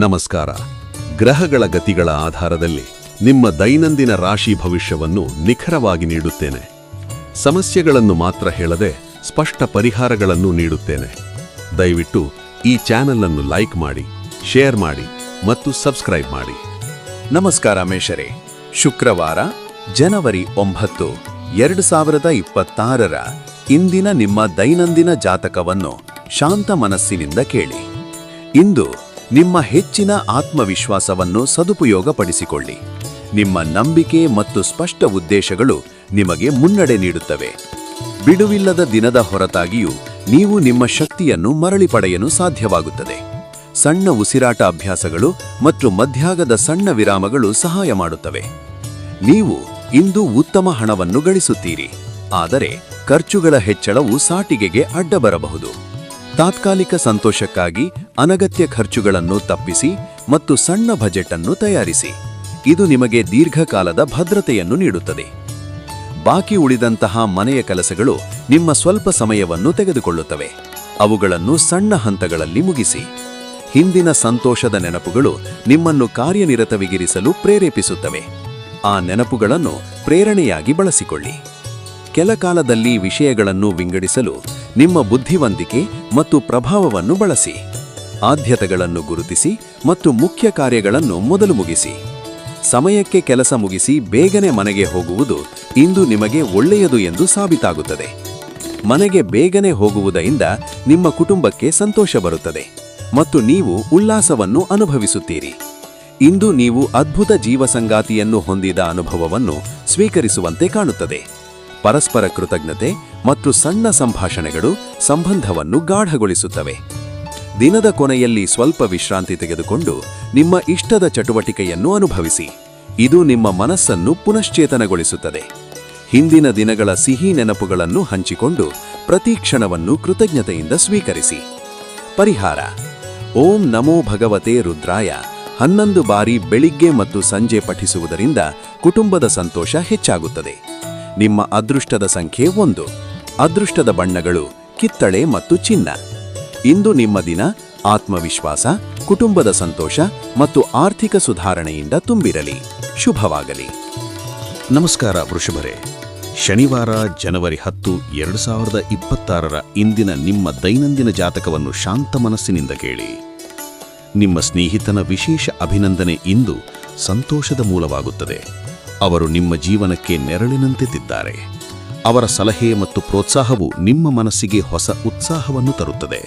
ನಮಸ್ಕಾರ. ಗ್ರಹಗಳ ಗತಿಗಳ ಆಧಾರದಲ್ಲಿ ನಿಮ್ಮ ದೈನಂದಿನ ರಾಶಿ ಭವಿಷ್ಯವನ್ನು ನಿಖರವಾಗಿ ನೀಡುತ್ತೇನೆ. ಸಮಸ್ಯೆಗಳನ್ನು ಮಾತ್ರ ಹೇಳದೆ ಸ್ಪಷ್ಟ ಪರಿಹಾರಗಳನ್ನು ನೀಡುತ್ತೇನೆ. ದಯವಿಟ್ಟು ಈ ಚಾನೆಲ್ ಅನ್ನು ಲೈಕ್ ಮಾಡಿ, ಶೇರ್ ಮಾಡಿ ಮತ್ತು ಸಬ್ಸ್ಕ್ರೈಬ್ ಮಾಡಿ. ನಮಸ್ಕಾರ ಮೇಷರೇ. ಶುಕ್ರವಾರ ಜನವರಿ 9, 2026 ಇಂದಿನ ನಿಮ್ಮ ದೈನಂದಿನ ಜಾತಕವನ್ನು ಶಾಂತ ಮನಸ್ಸಿನಿಂದ ಕೇಳಿ. ಇಂದು ನಿಮ್ಮ ಹೆಚ್ಚಿನ ಆತ್ಮವಿಶ್ವಾಸವನ್ನು ಸದುಪಯೋಗಪಡಿಸಿಕೊಳ್ಳಿ. ನಿಮ್ಮ ನಂಬಿಕೆ ಮತ್ತು ಸ್ಪಷ್ಟ ಉದ್ದೇಶಗಳು ನಿಮಗೆ ಮುನ್ನಡೆ ನೀಡುತ್ತವೆ. ಬಿಡುವಿಲ್ಲದ ದಿನದ ಹೊರತಾಗಿಯೂ ನೀವು ನಿಮ್ಮ ಶಕ್ತಿಯನ್ನು ಮರಳಿ ಪಡೆಯಲು ಸಾಧ್ಯವಾಗುತ್ತದೆ. ಸಣ್ಣ ಉಸಿರಾಟ ಅಭ್ಯಾಸಗಳು ಮತ್ತು ಮಧ್ಯಾಹ್ನದ ಸಣ್ಣ ವಿರಾಮಗಳು ಸಹಾಯ ಮಾಡುತ್ತವೆ. ನೀವು ಇಂದು ಉತ್ತಮ ಹಣವನ್ನು ಗಳಿಸುತ್ತೀರಿ, ಆದರೆ ಖರ್ಚುಗಳ ಹೆಚ್ಚಳವು ಸಾಟಿಗೆಗೆ ಅಡ್ಡಬರಬಹುದು. ತಾತ್ಕಾಲಿಕ ಸಂತೋಷಕ್ಕಾಗಿ ಅನಗತ್ಯ ಖರ್ಚುಗಳನ್ನು ತಪ್ಪಿಸಿ ಮತ್ತು ಸಣ್ಣ ಬಜೆಟ್ ಅನ್ನು ತಯಾರಿಸಿ. ಇದು ನಿಮಗೆ ದೀರ್ಘಕಾಲದ ಭದ್ರತೆಯನ್ನು ನೀಡುತ್ತದೆ. ಬಾಕಿ ಉಳಿದಂತಹ ಮನೆಯ ಕೆಲಸಗಳು ನಿಮ್ಮ ಸ್ವಲ್ಪ ಸಮಯವನ್ನು ತೆಗೆದುಕೊಳ್ಳುತ್ತವೆ. ಅವುಗಳನ್ನು ಸಣ್ಣ ಹಂತಗಳಲ್ಲಿ ಮುಗಿಸಿ. ಹಿಂದಿನ ಸಂತೋಷದ ನೆನಪುಗಳು ನಿಮ್ಮನ್ನು ಕಾರ್ಯನಿರತವಿಗಿರಿಸಲು ಪ್ರೇರೇಪಿಸುತ್ತವೆ. ಆ ನೆನಪುಗಳನ್ನು ಪ್ರೇರಣೆಯಾಗಿ ಬಳಸಿಕೊಳ್ಳಿ. ಕೆಲಕಾಲದಲ್ಲಿ ವಿಷಯಗಳನ್ನು ವಿಂಗಡಿಸಲು ನಿಮ್ಮ ಬುದ್ಧಿವಂತಿಕೆ ಮತ್ತು ಪ್ರಭಾವವನ್ನು ಬಳಸಿ. ಆದ್ಯತೆಗಳನ್ನು ಗುರುತಿಸಿ ಮತ್ತು ಮುಖ್ಯ ಕಾರ್ಯಗಳನ್ನು ಮೊದಲು ಮುಗಿಸಿ. ಸಮಯಕ್ಕೆ ಕೆಲಸ ಮುಗಿಸಿ ಬೇಗನೆ ಮನೆಗೆ ಹೋಗುವುದು ಇಂದು ನಿಮಗೆ ಒಳ್ಳೆಯದು ಎಂದು ಸಾಬೀತಾಗುತ್ತದೆ. ಮನೆಗೆ ಬೇಗನೆ ಹೋಗುವುದರಿಂದ ನಿಮ್ಮ ಕುಟುಂಬಕ್ಕೆ ಸಂತೋಷ ಬರುತ್ತದೆ ಮತ್ತು ನೀವು ಉಲ್ಲಾಸವನ್ನು ಅನುಭವಿಸುತ್ತೀರಿ. ಇಂದು ನೀವು ಅದ್ಭುತ ಜೀವಸಂಗಾತಿಯನ್ನು ಹೊಂದಿದ ಅನುಭವವನ್ನು ಸ್ವೀಕರಿಸುವಂತೆ ಕಾಣುತ್ತದೆ. ಪರಸ್ಪರ ಕೃತಜ್ಞತೆ ಮತ್ತು ಸಣ್ಣ ಸಂಭಾಷಣೆಗಳು ಸಂಬಂಧವನ್ನು ಗಾಢಗೊಳಿಸುತ್ತವೆ. ದಿನದ ಕೊನೆಯಲ್ಲಿ ಸ್ವಲ್ಪ ವಿಶ್ರಾಂತಿ ತೆಗೆದುಕೊಂಡು ನಿಮ್ಮ ಇಷ್ಟದ ಚಟುವಟಿಕೆಯನ್ನು ಅನುಭವಿಸಿ. ಇದು ನಿಮ್ಮ ಮನಸ್ಸನ್ನು ಪುನಶ್ಚೇತನಗೊಳಿಸುತ್ತದೆ. ಹಿಂದಿನ ದಿನಗಳ ಸಿಹಿ ನೆನಪುಗಳನ್ನು ಹಂಚಿಕೊಂಡು ಪ್ರತಿ ಕ್ಷಣವನ್ನು ಕೃತಜ್ಞತೆಯಿಂದ ಸ್ವೀಕರಿಸಿ. ಪರಿಹಾರ: ಓಂ ನಮೋ ಭಗವತೆ ರುದ್ರಾಯ 11 ಬಾರಿ ಬೆಳಿಗ್ಗೆ ಮತ್ತು ಸಂಜೆ ಪಠಿಸುವುದರಿಂದ ಕುಟುಂಬದ ಸಂತೋಷ ಹೆಚ್ಚಾಗುತ್ತದೆ. ನಿಮ್ಮ ಅದೃಷ್ಟದ ಸಂಖ್ಯೆ 1. ಅದೃಷ್ಟದ ಬಣ್ಣಗಳು ಕಿತ್ತಳೆ ಮತ್ತು ಚಿನ್ನ. ಇಂದು ನಿಮ್ಮ ದಿನ ಆತ್ಮವಿಶ್ವಾಸ, ಕುಟುಂಬದ ಸಂತೋಷ ಮತ್ತು ಆರ್ಥಿಕ ಸುಧಾರಣೆಯಿಂದ ತುಂಬಿರಲಿ. ಶುಭವಾಗಲಿ. ನಮಸ್ಕಾರ ವೃಷಭರೇ. ಶನಿವಾರ ಜನವರಿ 10, 2026 ಇಂದಿನ ನಿಮ್ಮ ದೈನಂದಿನ ಜಾತಕವನ್ನು ಶಾಂತ ಮನಸ್ಸಿನಿಂದ ಕೇಳಿ. ನಿಮ್ಮ ಸ್ನೇಹಿತನ ವಿಶೇಷ ಅಭಿನಂದನೆ ಇಂದು ಸಂತೋಷದ ಮೂಲವಾಗುತ್ತದೆ. ಅವರು ನಿಮ್ಮ ಜೀವನಕ್ಕೆ ನೆರಳಿನಂತೆತ್ತಿದ್ದಾರೆ. ಅವರ ಸಲಹೆ ಮತ್ತು ಪ್ರೋತ್ಸಾಹವು ನಿಮ್ಮ ಮನಸ್ಸಿಗೆ ಹೊಸ ಉತ್ಸಾಹವನ್ನು ತರುತ್ತದೆ.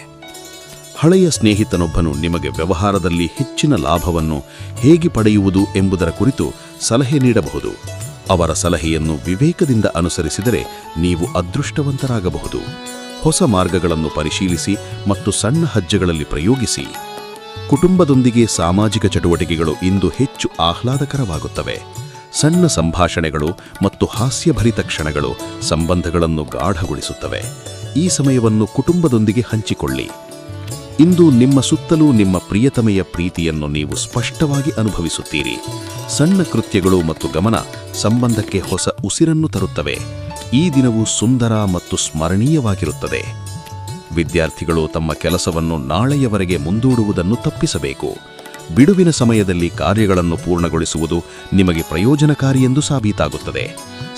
ಹಳೆಯ ಸ್ನೇಹಿತನೊಬ್ಬನು ನಿಮಗೆ ವ್ಯವಹಾರದಲ್ಲಿ ಹೆಚ್ಚಿನ ಲಾಭವನ್ನು ಹೇಗೆ ಪಡೆಯುವುದು ಎಂಬುದರ ಕುರಿತು ಸಲಹೆ ನೀಡಬಹುದು. ಅವರ ಸಲಹೆಯನ್ನು ವಿವೇಕದಿಂದ ಅನುಸರಿಸಿದರೆ ನೀವು ಅದೃಷ್ಟವಂತರಾಗಬಹುದು. ಹೊಸ ಮಾರ್ಗಗಳನ್ನು ಪರಿಶೀಲಿಸಿ ಮತ್ತು ಸಣ್ಣ ಹೆಜ್ಜೆಗಳಲ್ಲಿ ಪ್ರಯೋಗಿಸಿ. ಕುಟುಂಬದೊಂದಿಗೆ ಸಾಮಾಜಿಕ ಚಟುವಟಿಕೆಗಳು ಇಂದು ಹೆಚ್ಚು ಆಹ್ಲಾದಕರವಾಗುತ್ತವೆ. ಸಣ್ಣ ಸಂಭಾಷಣೆಗಳು ಮತ್ತು ಹಾಸ್ಯಭರಿತ ಕ್ಷಣಗಳು ಸಂಬಂಧಗಳನ್ನು ಗಾಢಗೊಳಿಸುತ್ತವೆ. ಈ ಸಮಯವನ್ನು ಕುಟುಂಬದೊಂದಿಗೆ ಹಂಚಿಕೊಳ್ಳಿ. ಇಂದು ನಿಮ್ಮ ಸುತ್ತಲೂ ನಿಮ್ಮ ಪ್ರಿಯತಮೆಯ ಪ್ರೀತಿಯನ್ನು ನೀವು ಸ್ಪಷ್ಟವಾಗಿ ಅನುಭವಿಸುತ್ತೀರಿ. ಸಣ್ಣ ಕೃತ್ಯಗಳು ಮತ್ತು ಗಮನ ಸಂಬಂಧಕ್ಕೆ ಹೊಸ ಉಸಿರನ್ನು ತರುತ್ತವೆ. ಈ ದಿನವು ಸುಂದರ ಮತ್ತು ಸ್ಮರಣೀಯವಾಗಿರುತ್ತದೆ. ವಿದ್ಯಾರ್ಥಿಗಳು ತಮ್ಮ ಕೆಲಸವನ್ನು ನಾಳೆಯವರೆಗೆ ಮುಂದೂಡುವುದನ್ನು ತಪ್ಪಿಸಬೇಕು. ಬಿಡುವಿನ ಸಮಯದಲ್ಲಿ ಕಾರ್ಯಗಳನ್ನು ಪೂರ್ಣಗೊಳಿಸುವುದು ನಿಮಗೆ ಪ್ರಯೋಜನಕಾರಿ ಎಂದು ಸಾಬೀತಾಗುತ್ತದೆ.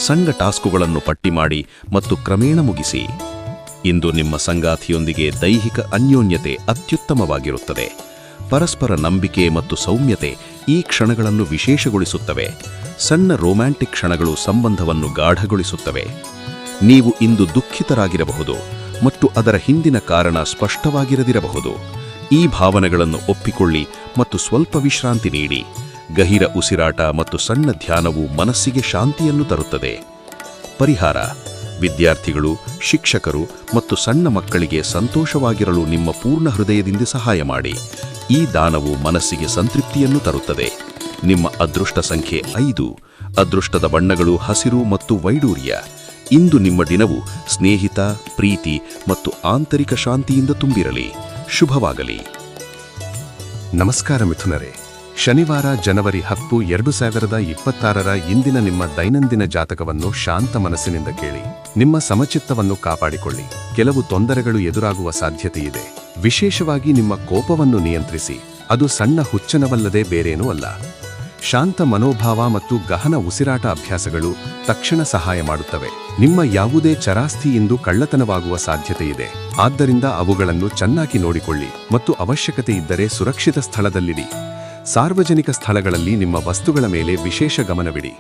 ಸಣ್ಣ ಟಾಸ್ಕುಗಳನ್ನು ಪಟ್ಟಿ ಮಾಡಿ ಮತ್ತು ಕ್ರಮೇಣ ಮುಗಿಸಿ. ಇಂದು ನಿಮ್ಮ ಸಂಗಾತಿಯೊಂದಿಗೆ ದೈಹಿಕ ಅನ್ಯೋನ್ಯತೆ ಅತ್ಯುತ್ತಮವಾಗಿರುತ್ತದೆ. ಪರಸ್ಪರ ನಂಬಿಕೆ ಮತ್ತು ಸೌಮ್ಯತೆ ಈ ಕ್ಷಣಗಳನ್ನು ವಿಶೇಷಗೊಳಿಸುತ್ತವೆ. ಸಣ್ಣ ರೊಮ್ಯಾಂಟಿಕ್ ಕ್ಷಣಗಳು ಸಂಬಂಧವನ್ನು ಗಾಢಗೊಳಿಸುತ್ತವೆ. ನೀವು ಇಂದು ದುಃಖಿತರಾಗಿರಬಹುದು ಮತ್ತು ಅದರ ಹಿಂದಿನ ಕಾರಣ ಸ್ಪಷ್ಟವಾಗಿರದಿರಬಹುದು. ಈ ಭಾವನೆಗಳನ್ನು ಒಪ್ಪಿಕೊಳ್ಳಿ ಮತ್ತು ಸ್ವಲ್ಪ ವಿಶ್ರಾಂತಿ ನೀಡಿ. ಗಹಿರ ಉಸಿರಾಟ ಮತ್ತು ಸಣ್ಣ ಧ್ಯಾನವು ಮನಸ್ಸಿಗೆ ಶಾಂತಿಯನ್ನು ತರುತ್ತದೆ. ಪರಿಹಾರ: ವಿದ್ಯಾರ್ಥಿಗಳು, ಶಿಕ್ಷಕರು ಮತ್ತು ಸಣ್ಣ ಮಕ್ಕಳಿಗೆ ಸಂತೋಷವಾಗಿರಲು ನಿಮ್ಮ ಪೂರ್ಣ ಹೃದಯದಿಂದ ಸಹಾಯ ಮಾಡಿ. ಈ ದಾನವು ಮನಸ್ಸಿಗೆ ಸಂತೃಪ್ತಿಯನ್ನು ತರುತ್ತದೆ. ನಿಮ್ಮ ಅದೃಷ್ಟ ಸಂಖ್ಯೆ 5. ಅದೃಷ್ಟದ ಬಣ್ಣಗಳು ಹಸಿರು ಮತ್ತು ವೈಡೂರ್ಯ. ಇಂದು ನಿಮ್ಮ ದಿನವು ಸ್ನೇಹಿತ, ಪ್ರೀತಿ ಮತ್ತು ಆಂತರಿಕ ಶಾಂತಿಯಿಂದ ತುಂಬಿರಲಿ. ಶುಭವಾಗಲಿ. ನಮಸ್ಕಾರ ಮಿಥುನರೇ. ಶನಿವಾರ ಜನವರಿ 10, 2026 ಇಂದಿನ ನಿಮ್ಮ ದೈನಂದಿನ ಜಾತಕವನ್ನು ಶಾಂತ ಮನಸ್ಸಿನಿಂದ ಕೇಳಿ. ನಿಮ್ಮ ಸಮಚಿತ್ತವನ್ನು ಕಾಪಾಡಿಕೊಳ್ಳಿ. ಕೆಲವು ತೊಂದರೆಗಳು ಎದುರಾಗುವ ಸಾಧ್ಯತೆಯಿದೆ. ವಿಶೇಷವಾಗಿ ನಿಮ್ಮ ಕೋಪವನ್ನು ನಿಯಂತ್ರಿಸಿ ಅದು ಸಣ್ಣ ಹುಚ್ಚನವಲ್ಲದೆ ಬೇರೇನೂ ಅಲ್ಲ. ಶಾಂತ ಮನೋಭಾವ ಮತ್ತು ಗಹನ ಉಸಿರಾಟ ಅಭ್ಯಾಸಗಳು ತಕ್ಷಣ ಸಹಾಯ ಮಾಡುತ್ತವೆ. ನಿಮ್ಮ ಯಾವುದೇ ಚರಾಸ್ತಿ ಇಂದು ಕಳ್ಳತನವಾಗುವ ಸಾಧ್ಯತೆ ಇದೆ. ಆದ್ದರಿಂದ ಅವುಗಳನ್ನು ಚೆನ್ನಾಗಿ ನೋಡಿಕೊಳ್ಳಿ ಮತ್ತು ಅವಶ್ಯಕತೆ ಇದ್ದರೆ ಸುರಕ್ಷಿತ ಸ್ಥಳದಲ್ಲಿಡಿ. ಸಾರ್ವಜನಿಕ ಸ್ಥಳಗಳಲ್ಲಿ ನಿಮ್ಮ ವಸ್ತುಗಳ ಮೇಲೆ ವಿಶೇಷ ಗಮನವಿಡಿ.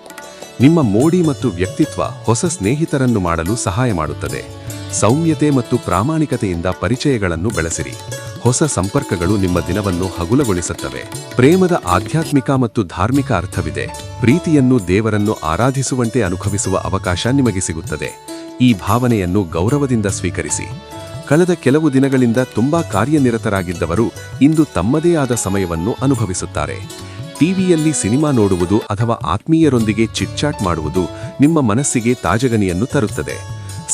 ನಿಮ್ಮ ಮೋಡಿ ಮತ್ತು ವ್ಯಕ್ತಿತ್ವ ಹೊಸ ಸ್ನೇಹಿತರನ್ನು ಮಾಡಲು ಸಹಾಯ ಮಾಡುತ್ತದೆ. ಸೌಮ್ಯತೆ ಮತ್ತು ಪ್ರಾಮಾಣಿಕತೆಯಿಂದ ಪರಿಚಯಗಳನ್ನು ಬೆಳೆಸಿರಿ. ಹೊಸ ಸಂಪರ್ಕಗಳು ನಿಮ್ಮ ದಿನವನ್ನು ಹಗುಲಗೊಳಿಸುತ್ತವೆ. ಪ್ರೇಮದ ಆಧ್ಯಾತ್ಮಿಕ ಮತ್ತು ಧಾರ್ಮಿಕ ಅರ್ಥವಿದೆ. ಪ್ರೀತಿಯನ್ನು ದೇವರನ್ನು ಆರಾಧಿಸುವಂತೆ ಅನುಭವಿಸುವ ಅವಕಾಶ ನಿಮಗೆ ಸಿಗುತ್ತದೆ. ಈ ಭಾವನೆಯನ್ನು ಗೌರವದಿಂದ ಸ್ವೀಕರಿಸಿ. ಕಳೆದ ಕೆಲವು ದಿನಗಳಿಂದ ತುಂಬಾ ಕಾರ್ಯನಿರತರಾಗಿದ್ದವರು ಇಂದು ತಮ್ಮದೇ ಆದ ಸಮಯವನ್ನು ಅನುಭವಿಸುತ್ತಾರೆ. ಟಿವಿಯಲ್ಲಿ ಸಿನಿಮಾ ನೋಡುವುದು ಅಥವಾ ಆತ್ಮೀಯರೊಂದಿಗೆ ಚಿಟ್ಚಾಟ್ ಮಾಡುವುದು ನಿಮ್ಮ ಮನಸ್ಸಿಗೆ ತಾಜಗನಿಯನ್ನು ತರುತ್ತದೆ.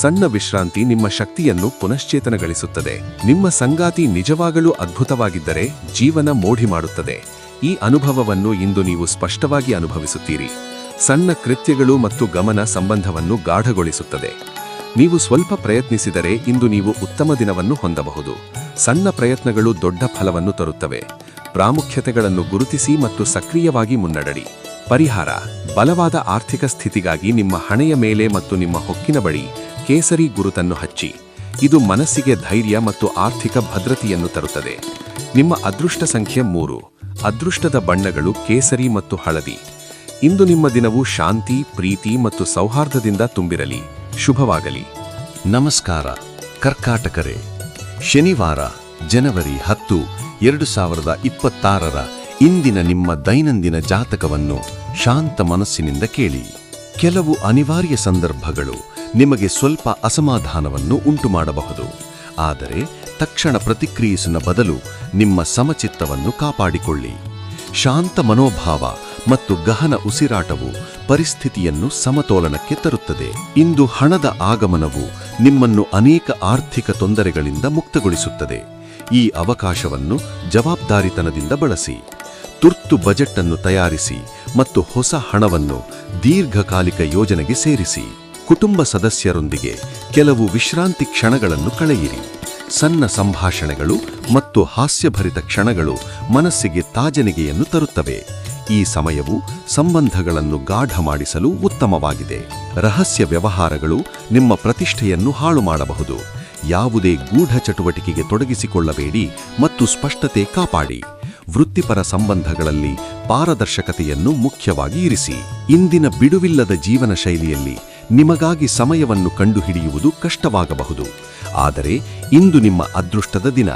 ಸಣ್ಣ ವಿಶ್ರಾಂತಿ ನಿಮ್ಮ ಶಕ್ತಿಯನ್ನು ಪುನಶ್ಚೇತನಗೊಳಿಸುತ್ತದೆ. ನಿಮ್ಮ ಸಂಗಾತಿ ನಿಜವಾಗಲೂ ಅದ್ಭುತವಾಗಿದ್ದರೆ ಜೀವನ ಮೋಡಿ ಮಾಡುತ್ತದೆ. ಈ ಅನುಭವವನ್ನು ಇಂದು ನೀವು ಸ್ಪಷ್ಟವಾಗಿ ಅನುಭವಿಸುತ್ತೀರಿ. ಸಣ್ಣ ಕೃತ್ಯಗಳು ಮತ್ತು ಗಮನ ಸಂಬಂಧವನ್ನು ಗಾಢಗೊಳಿಸುತ್ತದೆ. ನೀವು ಸ್ವಲ್ಪ ಪ್ರಯತ್ನಿಸಿದರೆ ಇಂದು ನೀವು ಉತ್ತಮ ದಿನವನ್ನು ಹೊಂದಬಹುದು. ಸಣ್ಣ ಪ್ರಯತ್ನಗಳು ದೊಡ್ಡ ಫಲವನ್ನು ತರುತ್ತವೆ. ಪ್ರಾಮುಖ್ಯತೆಗಳನ್ನು ಗುರುತಿಸಿ ಮತ್ತು ಸಕ್ರಿಯವಾಗಿ ಮುನ್ನಡೆಡಿ. ಪರಿಹಾರ: ಬಲವಾದ ಆರ್ಥಿಕ ಸ್ಥಿತಿಗಾಗಿ ನಿಮ್ಮ ಹಣೆಯ ಮೇಲೆ ಮತ್ತು ನಿಮ್ಮ ಹೊಕ್ಕಿನ ಬಳಿ ಕೇಸರಿ ಗುರುತನ್ನು ಹಚ್ಚಿ. ಇದು ಮನಸ್ಸಿಗೆ ಧೈರ್ಯ ಮತ್ತು ಆರ್ಥಿಕ ಭದ್ರತೆಯನ್ನು ತರುತ್ತದೆ. ನಿಮ್ಮ ಅದೃಷ್ಟ ಸಂಖ್ಯೆ 3. ಅದೃಷ್ಟದ ಬಣ್ಣಗಳು ಕೇಸರಿ ಮತ್ತು ಹಳದಿ. ಇಂದು ನಿಮ್ಮ ದಿನವು ಶಾಂತಿ, ಪ್ರೀತಿ ಮತ್ತು ಸೌಹಾರ್ದದಿಂದ ತುಂಬಿರಲಿ. ಶುಭವಾಗಲಿ. ನಮಸ್ಕಾರ ಕರ್ಕಾಟಕರೇ. ಶನಿವಾರ ಜನವರಿ 10, 2026 ಇಂದಿನ ನಿಮ್ಮ ದೈನಂದಿನ ಜಾತಕವನ್ನು ಶಾಂತ ಮನಸ್ಸಿನಿಂದ ಕೇಳಿ. ಕೆಲವು ಅನಿವಾರ್ಯ ಸಂದರ್ಭಗಳು ನಿಮಗೆ ಸ್ವಲ್ಪ ಅಸಮಾಧಾನವನ್ನು ಉಂಟುಮಾಡಬಹುದು. ಆದರೆ ತಕ್ಷಣ ಪ್ರತಿಕ್ರಿಯಿಸುವ ಬದಲು ನಿಮ್ಮ ಸಮಚಿತ್ತವನ್ನು ಕಾಪಾಡಿಕೊಳ್ಳಿ. ಶಾಂತ ಮನೋಭಾವ ಮತ್ತು ಗಹನ ಉಸಿರಾಟವು ಪರಿಸ್ಥಿತಿಯನ್ನು ಸಮತೋಲನಕ್ಕೆ ತರುತ್ತದೆ. ಇಂದು ಹಣದ ಆಗಮನವು ನಿಮ್ಮನ್ನು ಅನೇಕ ಆರ್ಥಿಕ ತೊಂದರೆಗಳಿಂದ ಮುಕ್ತಗೊಳಿಸುತ್ತದೆ. ಈ ಅವಕಾಶವನ್ನು ಜವಾಬ್ದಾರಿತನದಿಂದ ಬಳಸಿ. ತುರ್ತು ಬಜೆಟ್ ಅನ್ನು ತಯಾರಿಸಿ ಮತ್ತು ಹೊಸ ಹಣವನ್ನು ದೀರ್ಘಕಾಲಿಕ ಯೋಜನೆಗೆ ಸೇರಿಸಿ. ಕುಟುಂಬ ಸದಸ್ಯರೊಂದಿಗೆ ಕೆಲವು ವಿಶ್ರಾಂತಿ ಕ್ಷಣಗಳನ್ನು ಕಳೆಯಿರಿ. ಸಣ್ಣ ಸಂಭಾಷಣೆಗಳು ಮತ್ತು ಹಾಸ್ಯಭರಿತ ಕ್ಷಣಗಳು ಮನಸ್ಸಿಗೆ ತಾಜನಿಗೆಯನ್ನು ತರುತ್ತವೆ. ಈ ಸಮಯವು ಸಂಬಂಧಗಳನ್ನು ಗಾಢ ಮಾಡಿಸಲು ಉತ್ತಮವಾಗಿದೆ. ರಹಸ್ಯ ವ್ಯವಹಾರಗಳು ನಿಮ್ಮ ಪ್ರತಿಷ್ಠೆಯನ್ನು ಹಾಳು ಮಾಡಬಹುದು. ಯಾವುದೇ ಗೂಢ ಚಟುವಟಿಕೆಗೆ ತೊಡಗಿಸಿಕೊಳ್ಳಬೇಡಿ ಮತ್ತು ಸ್ಪಷ್ಟತೆ ಕಾಪಾಡಿ. ವೃತ್ತಿಪರ ಸಂಬಂಧಗಳಲ್ಲಿ ಪಾರದರ್ಶಕತೆಯನ್ನು ಮುಖ್ಯವಾಗಿ ಇರಿಸಿ. ಇಂದಿನ ಬಿಡುವಿಲ್ಲದ ಜೀವನ ಶೈಲಿಯಲ್ಲಿ ನಿಮಗಾಗಿ ಸಮಯವನ್ನು ಕಂಡುಹಿಡಿಯುವುದು ಕಷ್ಟವಾಗಬಹುದು. ಆದರೆ ಇಂದು ನಿಮ್ಮ ಅದೃಷ್ಟದ ದಿನ.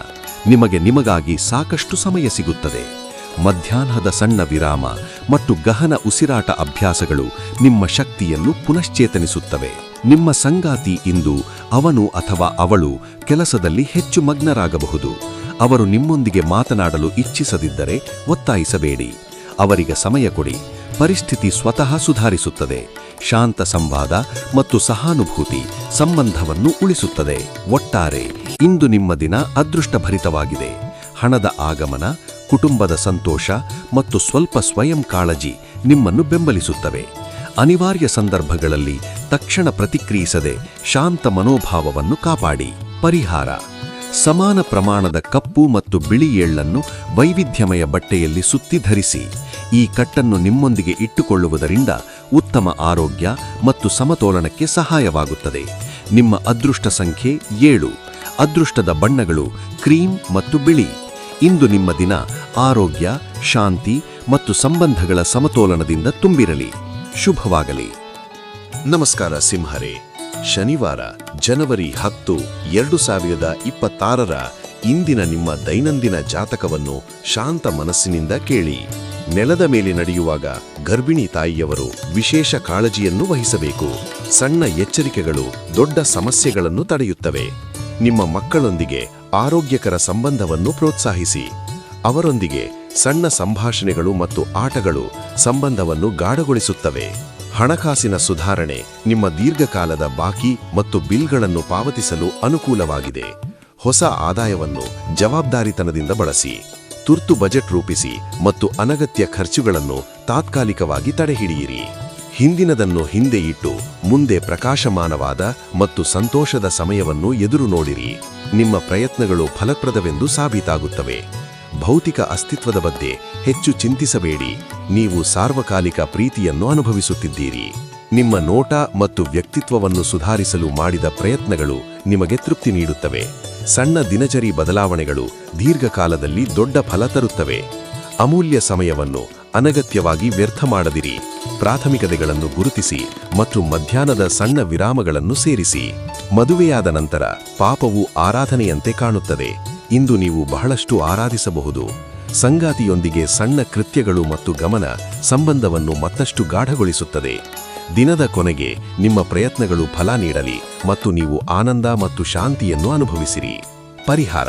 ನಿಮಗಾಗಿ ಸಾಕಷ್ಟು ಸಮಯ ಸಿಗುತ್ತದೆ. ಮಧ್ಯಾಹ್ನದ ಸಣ್ಣ ವಿರಾಮ ಮತ್ತು ಗಹನ ಉಸಿರಾಟ ಅಭ್ಯಾಸಗಳು ನಿಮ್ಮ ಶಕ್ತಿಯನ್ನು ಪುನಶ್ಚೇತನಿಸುತ್ತವೆ. ನಿಮ್ಮ ಸಂಗಾತಿ ಇಂದು ಅವನು ಅಥವಾ ಅವಳು ಕೆಲಸದಲ್ಲಿ ಹೆಚ್ಚು ಮಗ್ನರಾಗಬಹುದು. ಅವರು ನಿಮ್ಮೊಂದಿಗೆ ಮಾತನಾಡಲು ಇಚ್ಛಿಸದಿದ್ದರೆ ಒತ್ತಾಯಿಸಬೇಡಿ. ಅವರಿಗೆ ಸಮಯ ಕೊಡಿ. ಪರಿಸ್ಥಿತಿ ಸ್ವತಃ ಸುಧಾರಿಸುತ್ತದೆ. ಶಾಂತ ಸಂವಾದ ಮತ್ತು ಸಹಾನುಭೂತಿ ಸಂಬಂಧವನ್ನು ಉಳಿಸುತ್ತದೆ. ಒಟ್ಟಾರೆ ಇಂದು ನಿಮ್ಮ ದಿನ ಅದೃಷ್ಟಭರಿತವಾಗಿದೆ. ಹಣದ ಆಗಮನ, ಕುಟುಂಬದ ಸಂತೋಷ ಮತ್ತು ಸ್ವಲ್ಪ ಸ್ವಯಂ ಕಾಳಜಿ ನಿಮ್ಮನ್ನು ಬೆಂಬಲಿಸುತ್ತವೆ. ಅನಿವಾರ್ಯ ಸಂದರ್ಭಗಳಲ್ಲಿ ತಕ್ಷಣ ಪ್ರತಿಕ್ರಿಯಿಸದೆ ಶಾಂತ ಮನೋಭಾವವನ್ನು ಕಾಪಾಡಿ. ಪರಿಹಾರ: ಸಮಾನ ಪ್ರಮಾಣದ ಕಪ್ಪು ಮತ್ತು ಬಿಳಿ ಎಳ್ಳನ್ನು ವೈವಿಧ್ಯಮಯ ಬಟ್ಟೆಯಲ್ಲಿ ಸುತ್ತಿ ಧರಿಸಿ. ಈ ಕಟ್ಟನ್ನು ನಿಮ್ಮೊಂದಿಗೆ ಇಟ್ಟುಕೊಳ್ಳುವುದರಿಂದ ಉತ್ತಮ ಆರೋಗ್ಯ ಮತ್ತು ಸಮತೋಲನಕ್ಕೆ ಸಹಾಯವಾಗುತ್ತದೆ. ನಿಮ್ಮ ಅದೃಷ್ಟ ಸಂಖ್ಯೆ 7. ಅದೃಷ್ಟದ ಬಣ್ಣಗಳು ಕ್ರೀಮ್ ಮತ್ತು ಬಿಳಿ. ಇಂದು ನಿಮ್ಮ ದಿನ ಆರೋಗ್ಯ, ಶಾಂತಿ ಮತ್ತು ಸಂಬಂಧಗಳ ಸಮತೋಲನದಿಂದ ತುಂಬಿರಲಿ. ಶುಭವಾಗಲಿ. ನಮಸ್ಕಾರ ಸಿಂಹರೇ. ಶನಿವಾರ ಜನವರಿ 10, 2026 ಇಂದಿನ ನಿಮ್ಮ ದೈನಂದಿನ ಜಾತಕವನ್ನು ಶಾಂತ ಮನಸ್ಸಿನಿಂದ ಕೇಳಿ. ನೆಲದ ಮೇಲೆ ನಡೆಯುವಾಗ ಗರ್ಭಿಣಿ ತಾಯಿಯವರು ವಿಶೇಷ ಕಾಳಜಿಯನ್ನು ವಹಿಸಬೇಕು. ಸಣ್ಣ ಎಚ್ಚರಿಕೆಗಳು ದೊಡ್ಡ ಸಮಸ್ಯೆಗಳನ್ನು ತಡೆಯುತ್ತವೆ. ನಿಮ್ಮ ಮಕ್ಕಳೊಂದಿಗೆ ಆರೋಗ್ಯಕರ ಸಂಬಂಧವನ್ನು ಪ್ರೋತ್ಸಾಹಿಸಿ. ಅವರೊಂದಿಗೆ ಸಣ್ಣ ಸಂಭಾಷಣೆಗಳು ಮತ್ತು ಆಟಗಳು ಸಂಬಂಧವನ್ನು ಗಾಢಗೊಳಿಸುತ್ತವೆ. ಹಣಕಾಸಿನ ಸುಧಾರಣೆ ನಿಮ್ಮ ದೀರ್ಘಕಾಲದ ಬಾಕಿ ಮತ್ತು ಬಿಲ್ಗಳನ್ನು ಪಾವತಿಸಲು ಅನುಕೂಲವಾಗಿದೆ. ಹೊಸ ಆದಾಯವನ್ನು ಜವಾಬ್ದಾರಿತನದಿಂದ ಬಳಸಿ. ತುರ್ತು ಬಜೆಟ್ ರೂಪಿಸಿ ಮತ್ತು ಅನಗತ್ಯ ಖರ್ಚುಗಳನ್ನು ತಾತ್ಕಾಲಿಕವಾಗಿ ತಡೆಹಿಡಿಯಿರಿ. ಹಿಂದಿನದನ್ನು ಹಿಂದೆ ಇಟ್ಟು ಮುಂದೆ ಪ್ರಕಾಶಮಾನವಾದ ಮತ್ತು ಸಂತೋಷದ ಸಮಯವನ್ನು ಎದುರು ನೋಡಿರಿ. ನಿಮ್ಮ ಪ್ರಯತ್ನಗಳು ಫಲಪ್ರದವೆಂದು ಸಾಬೀತಾಗುತ್ತವೆ. ಭೌತಿಕ ಅಸ್ತಿತ್ವದ ಬಗ್ಗೆ ಹೆಚ್ಚು ಚಿಂತಿಸಬೇಡಿ. ನೀವು ಸಾರ್ವಕಾಲಿಕ ಪ್ರೀತಿಯನ್ನು ಅನುಭವಿಸುತ್ತಿದ್ದೀರಿ. ನಿಮ್ಮ ನೋಟ ಮತ್ತು ವ್ಯಕ್ತಿತ್ವವನ್ನು ಸುಧಾರಿಸಲು ಮಾಡಿದ ಪ್ರಯತ್ನಗಳು ನಿಮಗೆ ತೃಪ್ತಿ ನೀಡುತ್ತವೆ. ಸಣ್ಣ ದಿನಚರಿ ಬದಲಾವಣೆಗಳು ದೀರ್ಘಕಾಲದಲ್ಲಿ ದೊಡ್ಡ ಫಲ ತರುತ್ತವೆ. ಅಮೂಲ್ಯ ಸಮಯವನ್ನು ಅನಗತ್ಯವಾಗಿ ವ್ಯರ್ಥ ಮಾಡದಿರಿ. ಪ್ರಾಥಮಿಕತೆಗಳನ್ನು ಗುರುತಿಸಿ ಮತ್ತು ಮಧ್ಯಾಹ್ನದ ಸಣ್ಣ ವಿರಾಮಗಳನ್ನು ಸೇರಿಸಿ. ಮದುವೆಯಾದ ನಂತರ ಪಾಪವು ಆರಾಧನೆಯಂತೆ ಕಾಣುತ್ತದೆ. ಇಂದು ನೀವು ಬಹಳಷ್ಟು ಆರಾಧಿಸಬಹುದು. ಸಂಗಾತಿಯೊಂದಿಗೆ ಸಣ್ಣ ಕೃತ್ಯಗಳು ಮತ್ತು ಗಮನ ಸಂಬಂಧವನ್ನು ಮತ್ತಷ್ಟು ಗಾಢಗೊಳಿಸುತ್ತದೆ. ದಿನದ ಕೊನೆಗೆ ನಿಮ್ಮ ಪ್ರಯತ್ನಗಳು ಫಲ ನೀಡಲಿ ಮತ್ತು ನೀವು ಆನಂದ ಮತ್ತು ಶಾಂತಿಯನ್ನು ಅನುಭವಿಸಿರಿ. ಪರಿಹಾರ: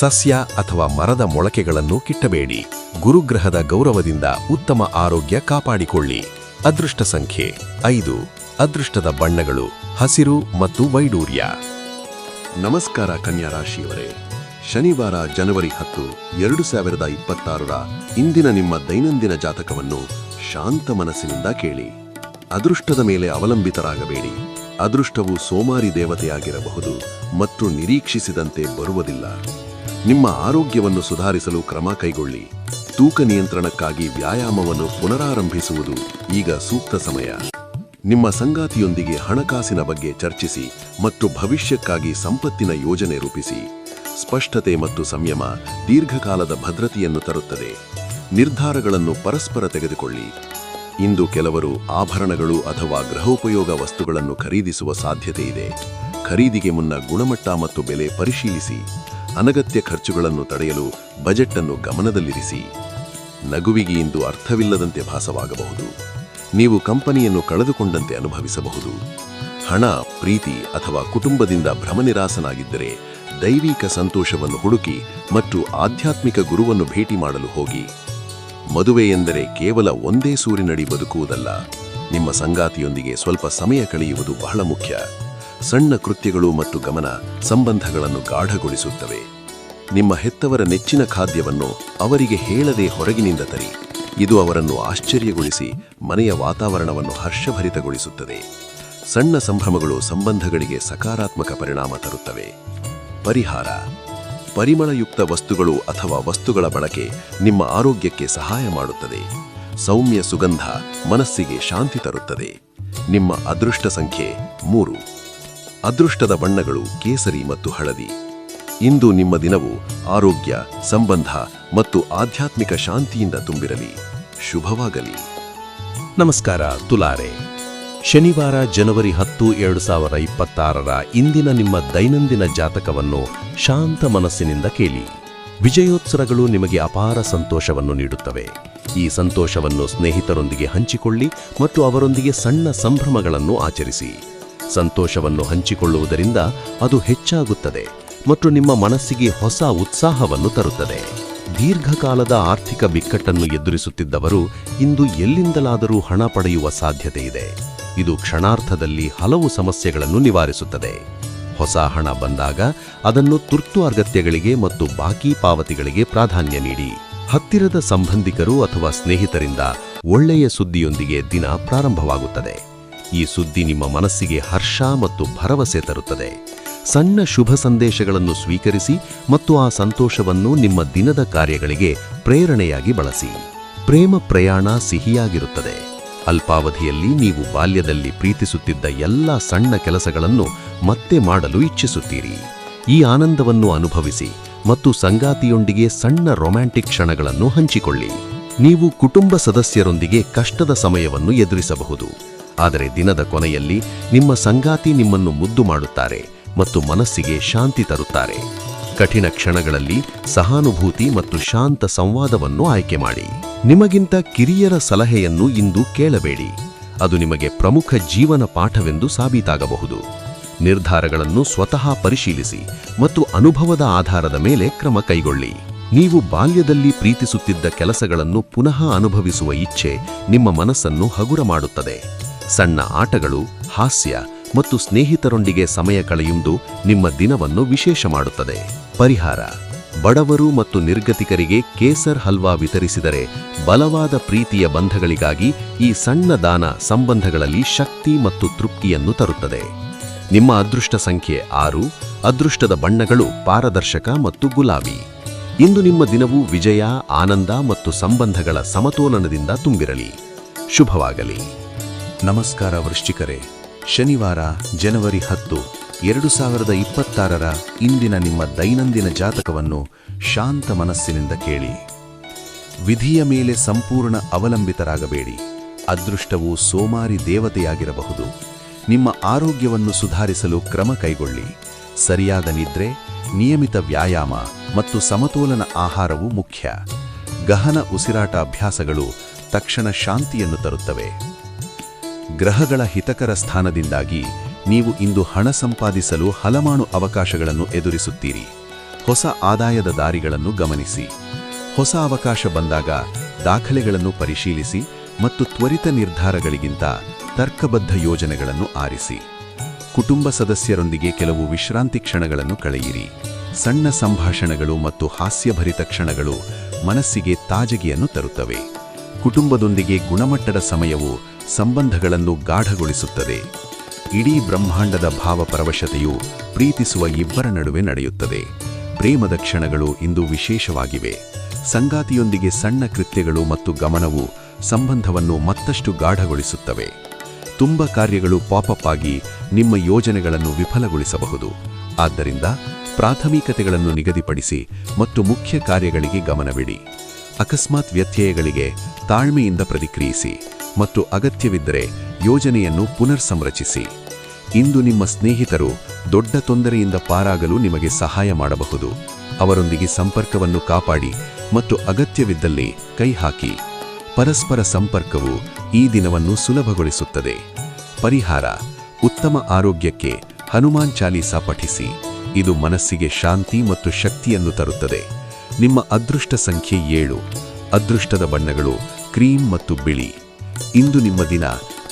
ಸಸ್ಯ ಅಥವಾ ಮರದ ಮೊಳಕೆಗಳನ್ನು ಕಿಟ್ಟಬೇಡಿ. ಗುರುಗ್ರಹದ ಗೌರವದಿಂದ ಉತ್ತಮ ಆರೋಗ್ಯ ಕಾಪಾಡಿಕೊಳ್ಳಿ. ಅದೃಷ್ಟ ಸಂಖ್ಯೆ 5. ಅದೃಷ್ಟದ ಬಣ್ಣಗಳು ಹಸಿರು ಮತ್ತು ವೈಡೂರ್ಯ. ನಮಸ್ಕಾರ ಕನ್ಯಾ ರಾಶಿಯವರೇ. ಶನಿವಾರ ಜನವರಿ 10, 2026 ಇಂದಿನ ನಿಮ್ಮ ದೈನಂದಿನ ಜಾತಕವನ್ನು ಶಾಂತ ಮನಸ್ಸಿನಿಂದ ಕೇಳಿ. ಅದೃಷ್ಟದ ಮೇಲೆ ಅವಲಂಬಿತರಾಗಬೇಡಿ. ಅದೃಷ್ಟವು ಸೋಮಾರಿ ದೇವತೆಯಾಗಿರಬಹುದು ಮತ್ತು ನಿರೀಕ್ಷಿಸಿದಂತೆ ಬರುವುದಿಲ್ಲ. ನಿಮ್ಮ ಆರೋಗ್ಯವನ್ನು ಸುಧಾರಿಸಲು ಕ್ರಮ ಕೈಗೊಳ್ಳಿ. ತೂಕ ನಿಯಂತ್ರಣಕ್ಕಾಗಿ ವ್ಯಾಯಾಮವನ್ನು ಪುನರಾರಂಭಿಸುವುದು ಈಗ ಸೂಕ್ತ ಸಮಯ. ನಿಮ್ಮ ಸಂಗಾತಿಯೊಂದಿಗೆ ಹಣಕಾಸಿನ ಬಗ್ಗೆ ಚರ್ಚಿಸಿ ಮತ್ತು ಭವಿಷ್ಯಕ್ಕಾಗಿ ಸಂಪತ್ತಿನ ಯೋಜನೆ ರೂಪಿಸಿ. ಸ್ಪಷ್ಟತೆ ಮತ್ತು ಸಂಯಮ ದೀರ್ಘಕಾಲದ ಭದ್ರತೆಯನ್ನು ತರುತ್ತದೆ. ನಿರ್ಧಾರಗಳನ್ನು ಪರಸ್ಪರ ತೆಗೆದುಕೊಳ್ಳಿ. ಇಂದು ಕೆಲವರು ಆಭರಣಗಳು ಅಥವಾ ಗೃಹೋಪಯೋಗ ವಸ್ತುಗಳನ್ನು ಖರೀದಿಸುವ ಸಾಧ್ಯತೆ ಇದೆ. ಖರೀದಿಗೆ ಮುನ್ನ ಗುಣಮಟ್ಟ ಮತ್ತು ಬೆಲೆ ಪರಿಶೀಲಿಸಿ. ಅನಗತ್ಯ ಖರ್ಚುಗಳನ್ನು ತಡೆಯಲು ಬಜೆಟ್ ಅನ್ನು ಗಮನದಲ್ಲಿರಿಸಿ. ನಗುವಿಗೆ ಇಂದು ಅರ್ಥವಿಲ್ಲದಂತೆ ಭಾಸವಾಗಬಹುದು. ನೀವು ಕಂಪನಿಯನ್ನು ಕಳೆದುಕೊಂಡಂತೆ ಅನುಭವಿಸಬಹುದು. ಹಣ, ಪ್ರೀತಿ ಅಥವಾ ಕುಟುಂಬದಿಂದ ಭ್ರಮನಿರಾಸನಾಗಿದ್ದರೆ ದೈವಿಕ ಸಂತೋಷವನ್ನು ಹುಡುಕಿ ಮತ್ತು ಆಧ್ಯಾತ್ಮಿಕ ಗುರುವನ್ನು ಭೇಟಿ ಮಾಡಲು ಹೋಗಿ. ಮದುವೆ ಎಂದರೆ ಕೇವಲ ಒಂದೇ ಸೂರಿನಡಿ ಬದುಕುವುದಲ್ಲ. ನಿಮ್ಮ ಸಂಗಾತಿಯೊಂದಿಗೆ ಸ್ವಲ್ಪ ಸಮಯ ಕಳೆಯುವುದು ಬಹಳ ಮುಖ್ಯ. ಸಣ್ಣ ಕೃತ್ಯಗಳು ಮತ್ತು ಗಮನ ಸಂಬಂಧಗಳನ್ನು ಗಾಢಗೊಳಿಸುತ್ತವೆ. ನಿಮ್ಮ ಹೆತ್ತವರ ನೆಚ್ಚಿನ ಖಾದ್ಯವನ್ನು ಅವರಿಗೆ ಹೇಳದೆ ಹೊರಗಿನಿಂದ ತರಿ. ಇದು ಅವರನ್ನು ಆಶ್ಚರ್ಯಗೊಳಿಸಿ ಮನೆಯ ವಾತಾವರಣವನ್ನು ಹರ್ಷಭರಿತಗೊಳಿಸುತ್ತದೆ. ಸಣ್ಣ ಸಂಭ್ರಮಗಳು ಸಂಬಂಧಗಳಿಗೆ ಸಕಾರಾತ್ಮಕ ಪರಿಣಾಮ ತರುತ್ತವೆ. ಪರಿಹಾರ: ಪರಿಮಳಯುಕ್ತ ವಸ್ತುಗಳು ಅಥವಾ ವಸ್ತುಗಳ ಬಳಕೆ ನಿಮ್ಮ ಆರೋಗ್ಯಕ್ಕೆ ಸಹಾಯ ಮಾಡುತ್ತದೆ. ಸೌಮ್ಯ ಸುಗಂಧ ಮನಸ್ಸಿಗೆ ಶಾಂತಿ ತರುತ್ತದೆ. ನಿಮ್ಮ ಅದೃಷ್ಟ ಸಂಖ್ಯೆ 3. ಅದೃಷ್ಟದ ಬಣ್ಣಗಳು ಕೇಸರಿ ಮತ್ತು ಹಳದಿ. ಇಂದು ನಿಮ್ಮ ದಿನವು ಆರೋಗ್ಯ, ಸಂಬಂಧ ಮತ್ತು ಆಧ್ಯಾತ್ಮಿಕ ಶಾಂತಿಯಿಂದ ತುಂಬಿರಲಿ. ಶುಭವಾಗಲಿ. ನಮಸ್ಕಾರ ತುಲಾರೆ. ಶನಿವಾರ ಜನವರಿ 10, 2026 ಇಂದಿನ ನಿಮ್ಮ ದೈನಂದಿನ ಜಾತಕವನ್ನು ಶಾಂತ ಮನಸ್ಸಿನಿಂದ ಕೇಳಿ. ವಿಜಯೋತ್ಸವಗಳು ನಿಮಗೆ ಅಪಾರ ಸಂತೋಷವನ್ನು ನೀಡುತ್ತವೆ. ಈ ಸಂತೋಷವನ್ನು ಸ್ನೇಹಿತರೊಂದಿಗೆ ಹಂಚಿಕೊಳ್ಳಿ ಮತ್ತು ಅವರೊಂದಿಗೆ ಸಣ್ಣ ಸಂಭ್ರಮಗಳನ್ನು ಆಚರಿಸಿ. ಸಂತೋಷವನ್ನು ಹಂಚಿಕೊಳ್ಳುವುದರಿಂದ ಅದು ಹೆಚ್ಚಾಗುತ್ತದೆ ಮತ್ತು ನಿಮ್ಮ ಮನಸ್ಸಿಗೆ ಹೊಸ ಉತ್ಸಾಹವನ್ನು ತರುತ್ತದೆ. ದೀರ್ಘಕಾಲದ ಆರ್ಥಿಕ ಬಿಕ್ಕಟ್ಟನ್ನು ಎದುರಿಸುತ್ತಿದ್ದವರು ಇಂದು ಎಲ್ಲಿಂದಲಾದರೂ ಹಣ ಪಡೆಯುವ ಸಾಧ್ಯತೆ ಇದೆ. ಇದು ಕ್ಷಣಾರ್ಧದಲ್ಲಿ ಹಲವು ಸಮಸ್ಯೆಗಳನ್ನು ನಿವಾರಿಸುತ್ತದೆ. ಹೊಸ ಹಣ ಬಂದಾಗ ಅದನ್ನು ತುರ್ತು ಅಗತ್ಯಗಳಿಗೆ ಮತ್ತು ಬಾಕಿ ಪಾವತಿಗಳಿಗೆ ಪ್ರಾಧಾನ್ಯ ನೀಡಿ. ಹತ್ತಿರದ ಸಂಬಂಧಿಕರು ಅಥವಾ ಸ್ನೇಹಿತರಿಂದ ಒಳ್ಳೆಯ ಸುದ್ದಿಯೊಂದಿಗೆ ದಿನ ಪ್ರಾರಂಭವಾಗುತ್ತದೆ. ಈ ಸುದ್ದಿ ನಿಮ್ಮ ಮನಸ್ಸಿಗೆ ಹರ್ಷ ಮತ್ತು ಭರವಸೆ ತರುತ್ತದೆ. ಸಣ್ಣ ಶುಭ ಸಂದೇಶಗಳನ್ನು ಸ್ವೀಕರಿಸಿ ಮತ್ತು ಆ ಸಂತೋಷವನ್ನು ನಿಮ್ಮ ದಿನದ ಕಾರ್ಯಗಳಿಗೆ ಪ್ರೇರಣೆಯಾಗಿ ಬಳಸಿ. ಪ್ರೇಮ ಪ್ರಯಾಣ ಸಿಹಿಯಾಗಿರುತ್ತದೆ. ಅಲ್ಪಾವಧಿಯಲ್ಲಿ ನೀವು ಬಾಲ್ಯದಲ್ಲಿ ಪ್ರೀತಿಸುತ್ತಿದ್ದ ಎಲ್ಲ ಸಣ್ಣ ಕೆಲಸಗಳನ್ನು ಮತ್ತೆ ಮಾಡಲು ಇಚ್ಛಿಸುತ್ತೀರಿ. ಈ ಆನಂದವನ್ನು ಅನುಭವಿಸಿ ಮತ್ತು ಸಂಗಾತಿಯೊಂದಿಗೆ ಸಣ್ಣ ರೊಮ್ಯಾಂಟಿಕ್ ಕ್ಷಣಗಳನ್ನು ಹಂಚಿಕೊಳ್ಳಿ. ನೀವು ಕುಟುಂಬ ಸದಸ್ಯರೊಂದಿಗೆ ಕಷ್ಟದ ಸಮಯವನ್ನು ಎದುರಿಸಬಹುದು, ಆದರೆ ದಿನದ ಕೊನೆಯಲ್ಲಿ ನಿಮ್ಮ ಸಂಗಾತಿ ನಿಮ್ಮನ್ನು ಮುದ್ದು ಮಾಡುತ್ತಾರೆ ಮತ್ತು ಮನಸ್ಸಿಗೆ ಶಾಂತಿ ತರುತ್ತಾರೆ. ಕಠಿಣ ಕ್ಷಣಗಳಲ್ಲಿ ಸಹಾನುಭೂತಿ ಮತ್ತು ಶಾಂತ ಸಂವಾದವನ್ನು ಆಯ್ಕೆ ಮಾಡಿ. ನಿಮಗಿಂತ ಕಿರಿಯರ ಸಲಹೆಯನ್ನು ಇಂದು ಕೇಳಬೇಡಿ. ಅದು ನಿಮಗೆ ಪ್ರಮುಖ ಜೀವನ ಪಾಠವೆಂದು ಸಾಬೀತಾಗಬಹುದು. ನಿರ್ಧಾರಗಳನ್ನು ಸ್ವತಃ ಪರಿಶೀಲಿಸಿ ಮತ್ತು ಅನುಭವದ ಆಧಾರದ ಮೇಲೆ ಕ್ರಮ ಕೈಗೊಳ್ಳಿ. ನೀವು ಬಾಲ್ಯದಲ್ಲಿ ಪ್ರೀತಿಸುತ್ತಿದ್ದ ಕೆಲಸಗಳನ್ನು ಪುನಃ ಅನುಭವಿಸುವ ಇಚ್ಛೆ ನಿಮ್ಮ ಮನಸ್ಸನ್ನು ಹಗುರ ಮಾಡುತ್ತದೆ. ಸಣ್ಣ ಆಟಗಳು, ಹಾಸ್ಯ ಮತ್ತು ಸ್ನೇಹಿತರೊಂದಿಗೆ ಸಮಯ ಕಳೆಯುವುದು ನಿಮ್ಮ ದಿನವನ್ನು ವಿಶೇಷ ಮಾಡುತ್ತದೆ. ಪರಿಹಾರ: ಬಡವರು ಮತ್ತು ನಿರ್ಗತಿಕರಿಗೆ ಕೇಸರ್ ಹಲ್ವಾ ವಿತರಿಸಿದರೆ ಬಲವಾದ ಪ್ರೀತಿಯ ಬಂಧಗಳಿಗಾಗಿ ಈ ಸಣ್ಣ ದಾನ ಸಂಬಂಧಗಳಲ್ಲಿ ಶಕ್ತಿ ಮತ್ತು ತೃಪ್ತಿಯನ್ನು ತರುತ್ತದೆ. ನಿಮ್ಮ ಅದೃಷ್ಟ ಸಂಖ್ಯೆ 6. ಅದೃಷ್ಟದ ಬಣ್ಣಗಳು ಪಾರದರ್ಶಕ ಮತ್ತು ಗುಲಾಬಿ. ಇಂದು ನಿಮ್ಮ ದಿನವು ವಿಜಯ, ಆನಂದ ಮತ್ತು ಸಂಬಂಧಗಳ ಸಮತೋಲನದಿಂದ ತುಂಬಿರಲಿ. ಶುಭವಾಗಲಿ. ನಮಸ್ಕಾರ ವೃಶ್ಚಿಕರೇ. ಶನಿವಾರ ಜನವರಿ 10, 2026 ಇಂದಿನ ನಿಮ್ಮ ದೈನಂದಿನ ಜಾತಕವನ್ನು ಶಾಂತ ಮನಸ್ಸಿನಿಂದ ಕೇಳಿ. ವಿಧಿಯ ಮೇಲೆ ಸಂಪೂರ್ಣ ಅವಲಂಬಿತರಾಗಬೇಡಿ. ಅದೃಷ್ಟವು ಸೋಮಾರಿ ದೇವತೆಯಾಗಿರಬಹುದು. ನಿಮ್ಮ ಆರೋಗ್ಯವನ್ನು ಸುಧಾರಿಸಲು ಕ್ರಮ ಕೈಗೊಳ್ಳಿ. ಸರಿಯಾದ ನಿದ್ರೆ, ನಿಯಮಿತ ವ್ಯಾಯಾಮ ಮತ್ತು ಸಮತೋಲನ ಆಹಾರವು ಮುಖ್ಯ. ಗಹನ ಉಸಿರಾಟ ಅಭ್ಯಾಸಗಳು ತಕ್ಷಣ ಶಾಂತಿಯನ್ನು ತರುತ್ತವೆ. ಗ್ರಹಗಳ ಹಿತಕರ ಸ್ಥಾನದಿಂದಾಗಿ ನೀವು ಇಂದು ಹಣ ಸಂಪಾದಿಸಲು ಹಲವಾರು ಅವಕಾಶಗಳನ್ನು ಎದುರಿಸುತ್ತೀರಿ. ಹೊಸ ಆದಾಯದ ದಾರಿಗಳನ್ನು ಗಮನಿಸಿ. ಹೊಸ ಅವಕಾಶ ಬಂದಾಗ ದಾಖಲೆಗಳನ್ನು ಪರಿಶೀಲಿಸಿ ಮತ್ತು ತ್ವರಿತ ನಿರ್ಧಾರಗಳಿಗಿಂತ ತರ್ಕಬದ್ಧ ಯೋಜನೆಗಳನ್ನು ಆರಿಸಿ. ಕುಟುಂಬ ಸದಸ್ಯರೊಂದಿಗೆ ಕೆಲವು ವಿಶ್ರಾಂತಿ ಕ್ಷಣಗಳನ್ನು ಕಳೆಯಿರಿ. ಸಣ್ಣ ಸಂಭಾಷಣೆಗಳು ಮತ್ತು ಹಾಸ್ಯಭರಿತ ಕ್ಷಣಗಳು ಮನಸ್ಸಿಗೆ ತಾಜಗಿಯನ್ನು ತರುತ್ತವೆ. ಕುಟುಂಬದೊಂದಿಗೆ ಗುಣಮಟ್ಟದ ಸಮಯವು ಸಂಬಂಧಗಳನ್ನು ಗಾಢಗೊಳಿಸುತ್ತದೆ. ಇಡೀ ಬ್ರಹ್ಮಾಂಡದ ಭಾವಪರವಶತೆಯು ಪ್ರೀತಿಸುವ ಇಬ್ಬರ ನಡುವೆ ನಡೆಯುತ್ತದೆ. ಪ್ರೇಮದ ಕ್ಷಣಗಳು ಇಂದು ವಿಶೇಷವಾಗಿವೆ. ಸಂಗಾತಿಯೊಂದಿಗೆ ಸಣ್ಣ ಕೃತ್ಯಗಳು ಮತ್ತು ಗಮನವು ಸಂಬಂಧವನ್ನು ಮತ್ತಷ್ಟು ಗಾಢಗೊಳಿಸುತ್ತವೆ. ತುಂಬ ಕಾರ್ಯಗಳು ಪಾಪಪ್ ಆಗಿ ನಿಮ್ಮ ಯೋಜನೆಗಳನ್ನು ವಿಫಲಗೊಳಿಸಬಹುದು. ಆದ್ದರಿಂದ ಪ್ರಾಥಮಿಕತೆಗಳನ್ನು ನಿಗದಿಪಡಿಸಿ ಮತ್ತು ಮುಖ್ಯ ಕಾರ್ಯಗಳಿಗೆ ಗಮನವಿಡಿ. ಅಕಸ್ಮಾತ್ ವ್ಯತ್ಯಯಗಳಿಗೆ ತಾಳ್ಮೆಯಿಂದ ಪ್ರತಿಕ್ರಿಯಿಸಿ ಮತ್ತು ಅಗತ್ಯವಿದ್ದರೆ ಯೋಜನೆಯನ್ನು ಪುನರ್ ಸಂರಚಿಸಿ. ಇಂದು ನಿಮ್ಮ ಸ್ನೇಹಿತರು ದೊಡ್ಡ ತೊಂದರೆಯಿಂದ ಪಾರಾಗಲು ನಿಮಗೆ ಸಹಾಯ ಮಾಡಬಹುದು. ಅವರೊಂದಿಗೆ ಸಂಪರ್ಕವನ್ನು ಕಾಪಾಡಿ ಮತ್ತು ಅಗತ್ಯವಿದ್ದಲ್ಲಿ ಕೈ ಹಾಕಿ. ಪರಸ್ಪರ ಸಂಪರ್ಕವು ಈ ದಿನವನ್ನು ಸುಲಭಗೊಳಿಸುತ್ತದೆ. ಪರಿಹಾರ: ಉತ್ತಮ ಆರೋಗ್ಯಕ್ಕೆ ಹನುಮಾನ್ ಚಾಲೀಸಾ ಪಠಿಸಿ. ಇದು ಮನಸ್ಸಿಗೆ ಶಾಂತಿ ಮತ್ತು ಶಕ್ತಿಯನ್ನು ತರುತ್ತದೆ. ನಿಮ್ಮ ಅದೃಷ್ಟ ಸಂಖ್ಯೆ 7. ಅದೃಷ್ಟದ ಬಣ್ಣಗಳು ಕ್ರೀಮ್ ಮತ್ತು ಬಿಳಿ. ಇಂದು ನಿಮ್ಮ ದಿನ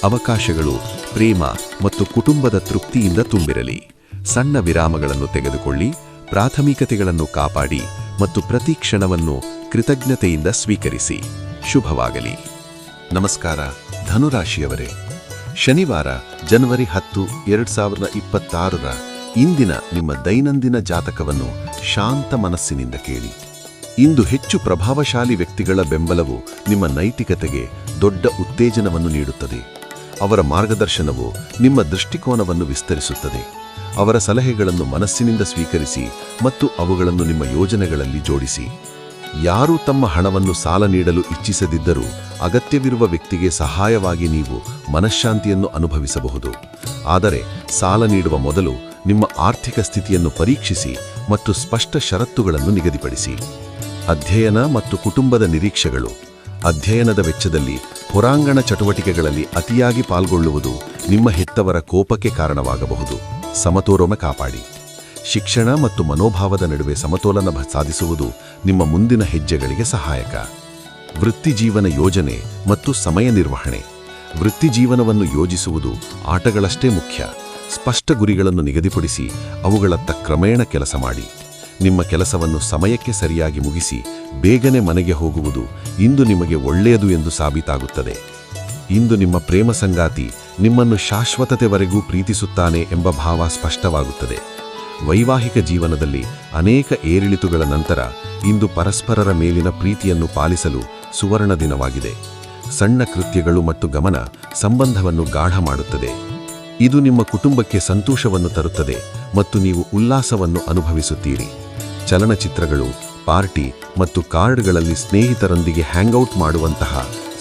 ಅವಕಾಶಗಳು, ಪ್ರೇಮ ಮತ್ತು ಕುಟುಂಬದ ತೃಪ್ತಿಯಿಂದ ತುಂಬಿರಲಿ. ಸಣ್ಣ ವಿರಾಮಗಳನ್ನು ತೆಗೆದುಕೊಳ್ಳಿ, ಪ್ರಾಥಮಿಕತೆಗಳನ್ನು ಕಾಪಾಡಿ ಮತ್ತು ಪ್ರತಿ ಕ್ಷಣವನ್ನು ಕೃತಜ್ಞತೆಯಿಂದ ಸ್ವೀಕರಿಸಿ. ಶುಭವಾಗಲಿ. ನಮಸ್ಕಾರ ಧನುರಾಶಿಯವರೇ. ಶನಿವಾರ ಜನವರಿ 10, 2026 ಇಂದಿನ ನಿಮ್ಮ ದೈನಂದಿನ ಜಾತಕವನ್ನು ಶಾಂತ ಮನಸ್ಸಿನಿಂದ ಕೇಳಿ. ಇಂದು ಹೆಚ್ಚು ಪ್ರಭಾವಶಾಲಿ ವ್ಯಕ್ತಿಗಳ ಬೆಂಬಲವು ನಿಮ್ಮ ನೈತಿಕತೆಗೆ ದೊಡ್ಡ ಉತ್ತೇಜನವನ್ನು ನೀಡುತ್ತದೆ. ಅವರ ಮಾರ್ಗದರ್ಶನವು ನಿಮ್ಮ ದೃಷ್ಟಿಕೋನವನ್ನು ವಿಸ್ತರಿಸುತ್ತದೆ. ಅವರ ಸಲಹೆಗಳನ್ನು ಮನಸ್ಸಿನಿಂದ ಸ್ವೀಕರಿಸಿ ಮತ್ತು ಅವುಗಳನ್ನು ನಿಮ್ಮ ಯೋಜನೆಗಳಲ್ಲಿ ಜೋಡಿಸಿ. ಯಾರೂ ತಮ್ಮ ಹಣವನ್ನು ಸಾಲ ನೀಡಲು ಇಚ್ಛಿಸದಿದ್ದರೂ ಅಗತ್ಯವಿರುವ ವ್ಯಕ್ತಿಗೆ ಸಹಾಯವಾಗಿ ನೀವು ಮನಃಶಾಂತಿಯನ್ನು ಅನುಭವಿಸಬಹುದು. ಆದರೆ ಸಾಲ ನೀಡುವ ಮೊದಲು ನಿಮ್ಮ ಆರ್ಥಿಕ ಸ್ಥಿತಿಯನ್ನು ಪರೀಕ್ಷಿಸಿ ಮತ್ತು ಸ್ಪಷ್ಟ ಷರತ್ತುಗಳನ್ನು ನಿಗದಿಪಡಿಸಿ. ಅಧ್ಯಯನ ಮತ್ತು ಕುಟುಂಬದ ನಿರೀಕ್ಷೆಗಳು. ಅಧ್ಯಯನದ ವೆಚ್ಚದಲ್ಲಿ ಹೊರಾಂಗಣ ಚಟುವಟಿಕೆಗಳಲ್ಲಿ ಅತಿಯಾಗಿ ಪಾಲ್ಗೊಳ್ಳುವುದು ನಿಮ್ಮ ಹೆತ್ತವರ ಕೋಪಕ್ಕೆ ಕಾರಣವಾಗಬಹುದು. ಸಮತೋಲನ ಕಾಪಾಡಿ. ಶಿಕ್ಷಣ ಮತ್ತು ಮನೋಭಾವದ ನಡುವೆ ಸಮತೋಲನ ಸಾಧಿಸುವುದು ನಿಮ್ಮ ಮುಂದಿನ ಹೆಜ್ಜೆಗಳಿಗೆ ಸಹಾಯಕ. ವೃತ್ತಿಜೀವನ ಯೋಜನೆ ಮತ್ತು ಸಮಯ ನಿರ್ವಹಣೆ. ವೃತ್ತಿಜೀವನವನ್ನು ಯೋಜಿಸುವುದು ಆಟಗಳಷ್ಟೇ ಮುಖ್ಯ. ಸ್ಪಷ್ಟ ಗುರಿಗಳನ್ನು ನಿಗದಿಪಡಿಸಿ ಅವುಗಳತ್ತ ಕ್ರಮೇಣ ಕೆಲಸ ಮಾಡಿ. ನಿಮ್ಮ ಕೆಲಸವನ್ನು ಸಮಯಕ್ಕೆ ಸರಿಯಾಗಿ ಮುಗಿಸಿ ಬೇಗನೆ ಮನೆಗೆ ಹೋಗುವುದು ಇಂದು ನಿಮಗೆ ಒಳ್ಳೆಯದು ಎಂದು ಸಾಬೀತಾಗುತ್ತದೆ. ಇಂದು ನಿಮ್ಮ ಪ್ರೇಮ ಸಂಗಾತಿ ನಿಮ್ಮನ್ನು ಶಾಶ್ವತತೆವರೆಗೂ ಪ್ರೀತಿಸುತ್ತಾನೆ ಎಂಬ ಭಾವ ಸ್ಪಷ್ಟವಾಗುತ್ತದೆ. ವೈವಾಹಿಕ ಜೀವನದಲ್ಲಿ ಅನೇಕ ಏರಿಳಿತುಗಳ ನಂತರ ಇಂದು ಪರಸ್ಪರರ ಮೇಲಿನ ಪ್ರೀತಿಯನ್ನು ಪಾಲಿಸಲು ಸುವರ್ಣ ದಿನವಾಗಿದೆ. ಸಣ್ಣ ಕೃತ್ಯಗಳು ಮತ್ತು ಗಮನ ಸಂಬಂಧವನ್ನು ಗಾಢ ಮಾಡುತ್ತದೆ. ಇದು ನಿಮ್ಮ ಕುಟುಂಬಕ್ಕೆ ಸಂತೋಷವನ್ನು ತರುತ್ತದೆ ಮತ್ತು ನೀವು ಉಲ್ಲಾಸವನ್ನು ಅನುಭವಿಸುತ್ತೀರಿ. ಚಲನಚಿತ್ರಗಳು, ಪಾರ್ಟಿ ಮತ್ತು ಕಾರ್ಡ್ಗಳಲ್ಲಿ ಸ್ನೇಹಿತರೊಂದಿಗೆ ಹ್ಯಾಂಗ್ಔಟ್ ಮಾಡುವಂತಹ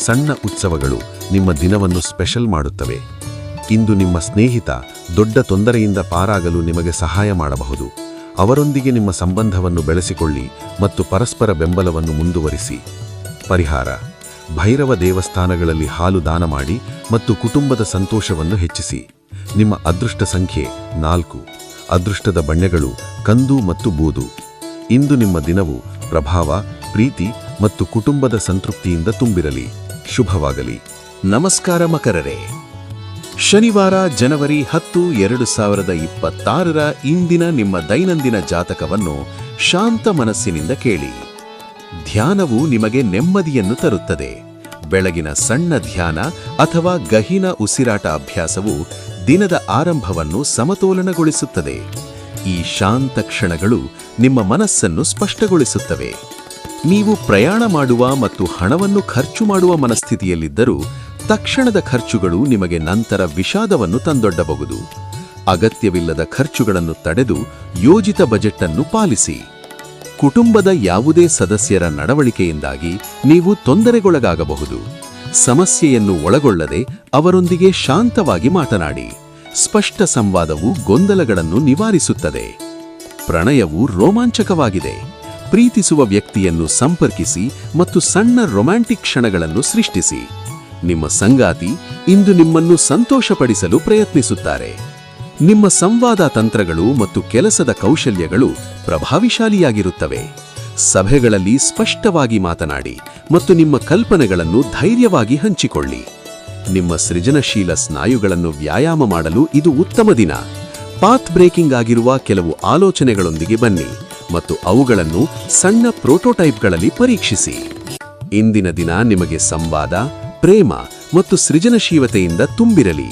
ಸಣ್ಣ ಉತ್ಸವಗಳು ನಿಮ್ಮ ದಿನವನ್ನು ಸ್ಪೆಷಲ್ ಮಾಡುತ್ತವೆ. ಇಂದು ನಿಮ್ಮ ಸ್ನೇಹಿತ ದೊಡ್ಡ ತೊಂದರೆಯಿಂದ ಪಾರಾಗಲು ನಿಮಗೆ ಸಹಾಯ ಮಾಡಬಹುದು. ಅವರೊಂದಿಗೆ ನಿಮ್ಮ ಸಂಬಂಧವನ್ನು ಬೆಳೆಸಿಕೊಳ್ಳಿ ಮತ್ತು ಪರಸ್ಪರ ಬೆಂಬಲವನ್ನು ಮುಂದುವರಿಸಿ. ಪರಿಹಾರ: ಭೈರವ ದೇವಸ್ಥಾನಗಳಲ್ಲಿ ಹಾಲು ದಾನ ಮಾಡಿ ಮತ್ತು ಕುಟುಂಬದ ಸಂತೋಷವನ್ನು ಹೆಚ್ಚಿಸಿ. ನಿಮ್ಮ ಅದೃಷ್ಟ ಸಂಖ್ಯೆ 4. ಅದೃಷ್ಟದ ಬಣ್ಣಗಳು ಕಂದು ಮತ್ತು ಬೂದು. ಇಂದು ನಿಮ್ಮ ದಿನವು ಪ್ರಭಾವ, ಪ್ರೀತಿ ಮತ್ತು ಕುಟುಂಬದ ಸಂತೃಪ್ತಿಯಿಂದ ತುಂಬಿರಲಿ. ಶುಭವಾಗಲಿ. ನಮಸ್ಕಾರ ಮಕರರೇ. ಶನಿವಾರ ಜನವರಿ 10, 2026 ಇಂದಿನ ನಿಮ್ಮ ದೈನಂದಿನ ಜಾತಕವನ್ನು ಶಾಂತ ಮನಸ್ಸಿನಿಂದ ಕೇಳಿ. ಧ್ಯಾನವು ನಿಮಗೆ ನೆಮ್ಮದಿಯನ್ನು ತರುತ್ತದೆ. ಬೆಳಗಿನ ಸಣ್ಣ ಧ್ಯಾನ ಅಥವಾ ಗಹನ ಉಸಿರಾಟ ಅಭ್ಯಾಸವು ದಿನದ ಆರಂಭವನ್ನು ಸಮತೋಲನಗೊಳಿಸುತ್ತದೆ. ಈ ಶಾಂತ ಕ್ಷಣಗಳು ನಿಮ್ಮ ಮನಸ್ಸನ್ನು ಸ್ಪಷ್ಟಗೊಳಿಸುತ್ತವೆ. ನೀವು ಪ್ರಯಾಣ ಮಾಡುವ ಮತ್ತು ಹಣವನ್ನು ಖರ್ಚು ಮಾಡುವ ಮನಸ್ಥಿತಿಯಲ್ಲಿದ್ದರೂ ತಕ್ಷಣದ ಖರ್ಚುಗಳು ನಿಮಗೆ ನಂತರ ವಿಷಾದವನ್ನು ತಂದೊಡ್ಡಬಹುದು. ಅಗತ್ಯವಿಲ್ಲದ ಖರ್ಚುಗಳನ್ನು ತಡೆದು ಯೋಜಿತ ಬಜೆಟ್ ಅನ್ನು ಪಾಲಿಸಿ. ಕುಟುಂಬದ ಯಾವುದೇ ಸದಸ್ಯರ ನಡವಳಿಕೆಯಿಂದಾಗಿ ನೀವು ತೊಂದರೆಗೊಳಗಾಗಬಹುದು. ಸಮಸ್ಯೆಯನ್ನು ಒಳಗೊಳ್ಳದೆ ಅವರೊಂದಿಗೆ ಶಾಂತವಾಗಿ ಮಾತನಾಡಿ. ಸ್ಪಷ್ಟ ಸಂವಾದವು ಗೊಂದಲಗಳನ್ನು ನಿವಾರಿಸುತ್ತದೆ. ಪ್ರಣಯವು ರೋಮಾಂಚಕವಾಗಿದೆ. ಪ್ರೀತಿಸುವ ವ್ಯಕ್ತಿಯನ್ನು ಸಂಪರ್ಕಿಸಿ ಮತ್ತು ಸಣ್ಣ ರೊಮ್ಯಾಂಟಿಕ್ ಕ್ಷಣಗಳನ್ನು ಸೃಷ್ಟಿಸಿ. ನಿಮ್ಮ ಸಂಗಾತಿ ಇಂದು ನಿಮ್ಮನ್ನು ಸಂತೋಷಪಡಿಸಲು ಪ್ರಯತ್ನಿಸುತ್ತಾರೆ. ನಿಮ್ಮ ಸಂವಾದ ತಂತ್ರಗಳು ಮತ್ತು ಕೆಲಸದ ಕೌಶಲ್ಯಗಳು ಪ್ರಭಾವಿಶಾಲಿಯಾಗಿರುತ್ತವೆ. ಸಭೆಗಳಲ್ಲಿ ಸ್ಪಷ್ಟವಾಗಿ ಮಾತನಾಡಿ ಮತ್ತು ನಿಮ್ಮ ಕಲ್ಪನೆಗಳನ್ನು ಧೈರ್ಯವಾಗಿ ಹಂಚಿಕೊಳ್ಳಿ. ನಿಮ್ಮ ಸೃಜನಶೀಲ ಸ್ನಾಯುಗಳನ್ನು ವ್ಯಾಯಾಮ ಮಾಡಲು ಇದು ಉತ್ತಮ ದಿನ. ಪಾತ್ ಬ್ರೇಕಿಂಗ್ ಆಗಿರುವ ಕೆಲವು ಆಲೋಚನೆಗಳೊಂದಿಗೆ ಬನ್ನಿ ಮತ್ತು ಅವುಗಳನ್ನು ಸಣ್ಣ ಪ್ರೋಟೋಟೈಪ್ಗಳಲ್ಲಿ ಪರೀಕ್ಷಿಸಿ. ಇಂದಿನ ದಿನ ನಿಮಗೆ ಸಂವಾದ, ಪ್ರೇಮ ಮತ್ತು ಸೃಜನಶೀಲತೆಯಿಂದ ತುಂಬಿರಲಿ.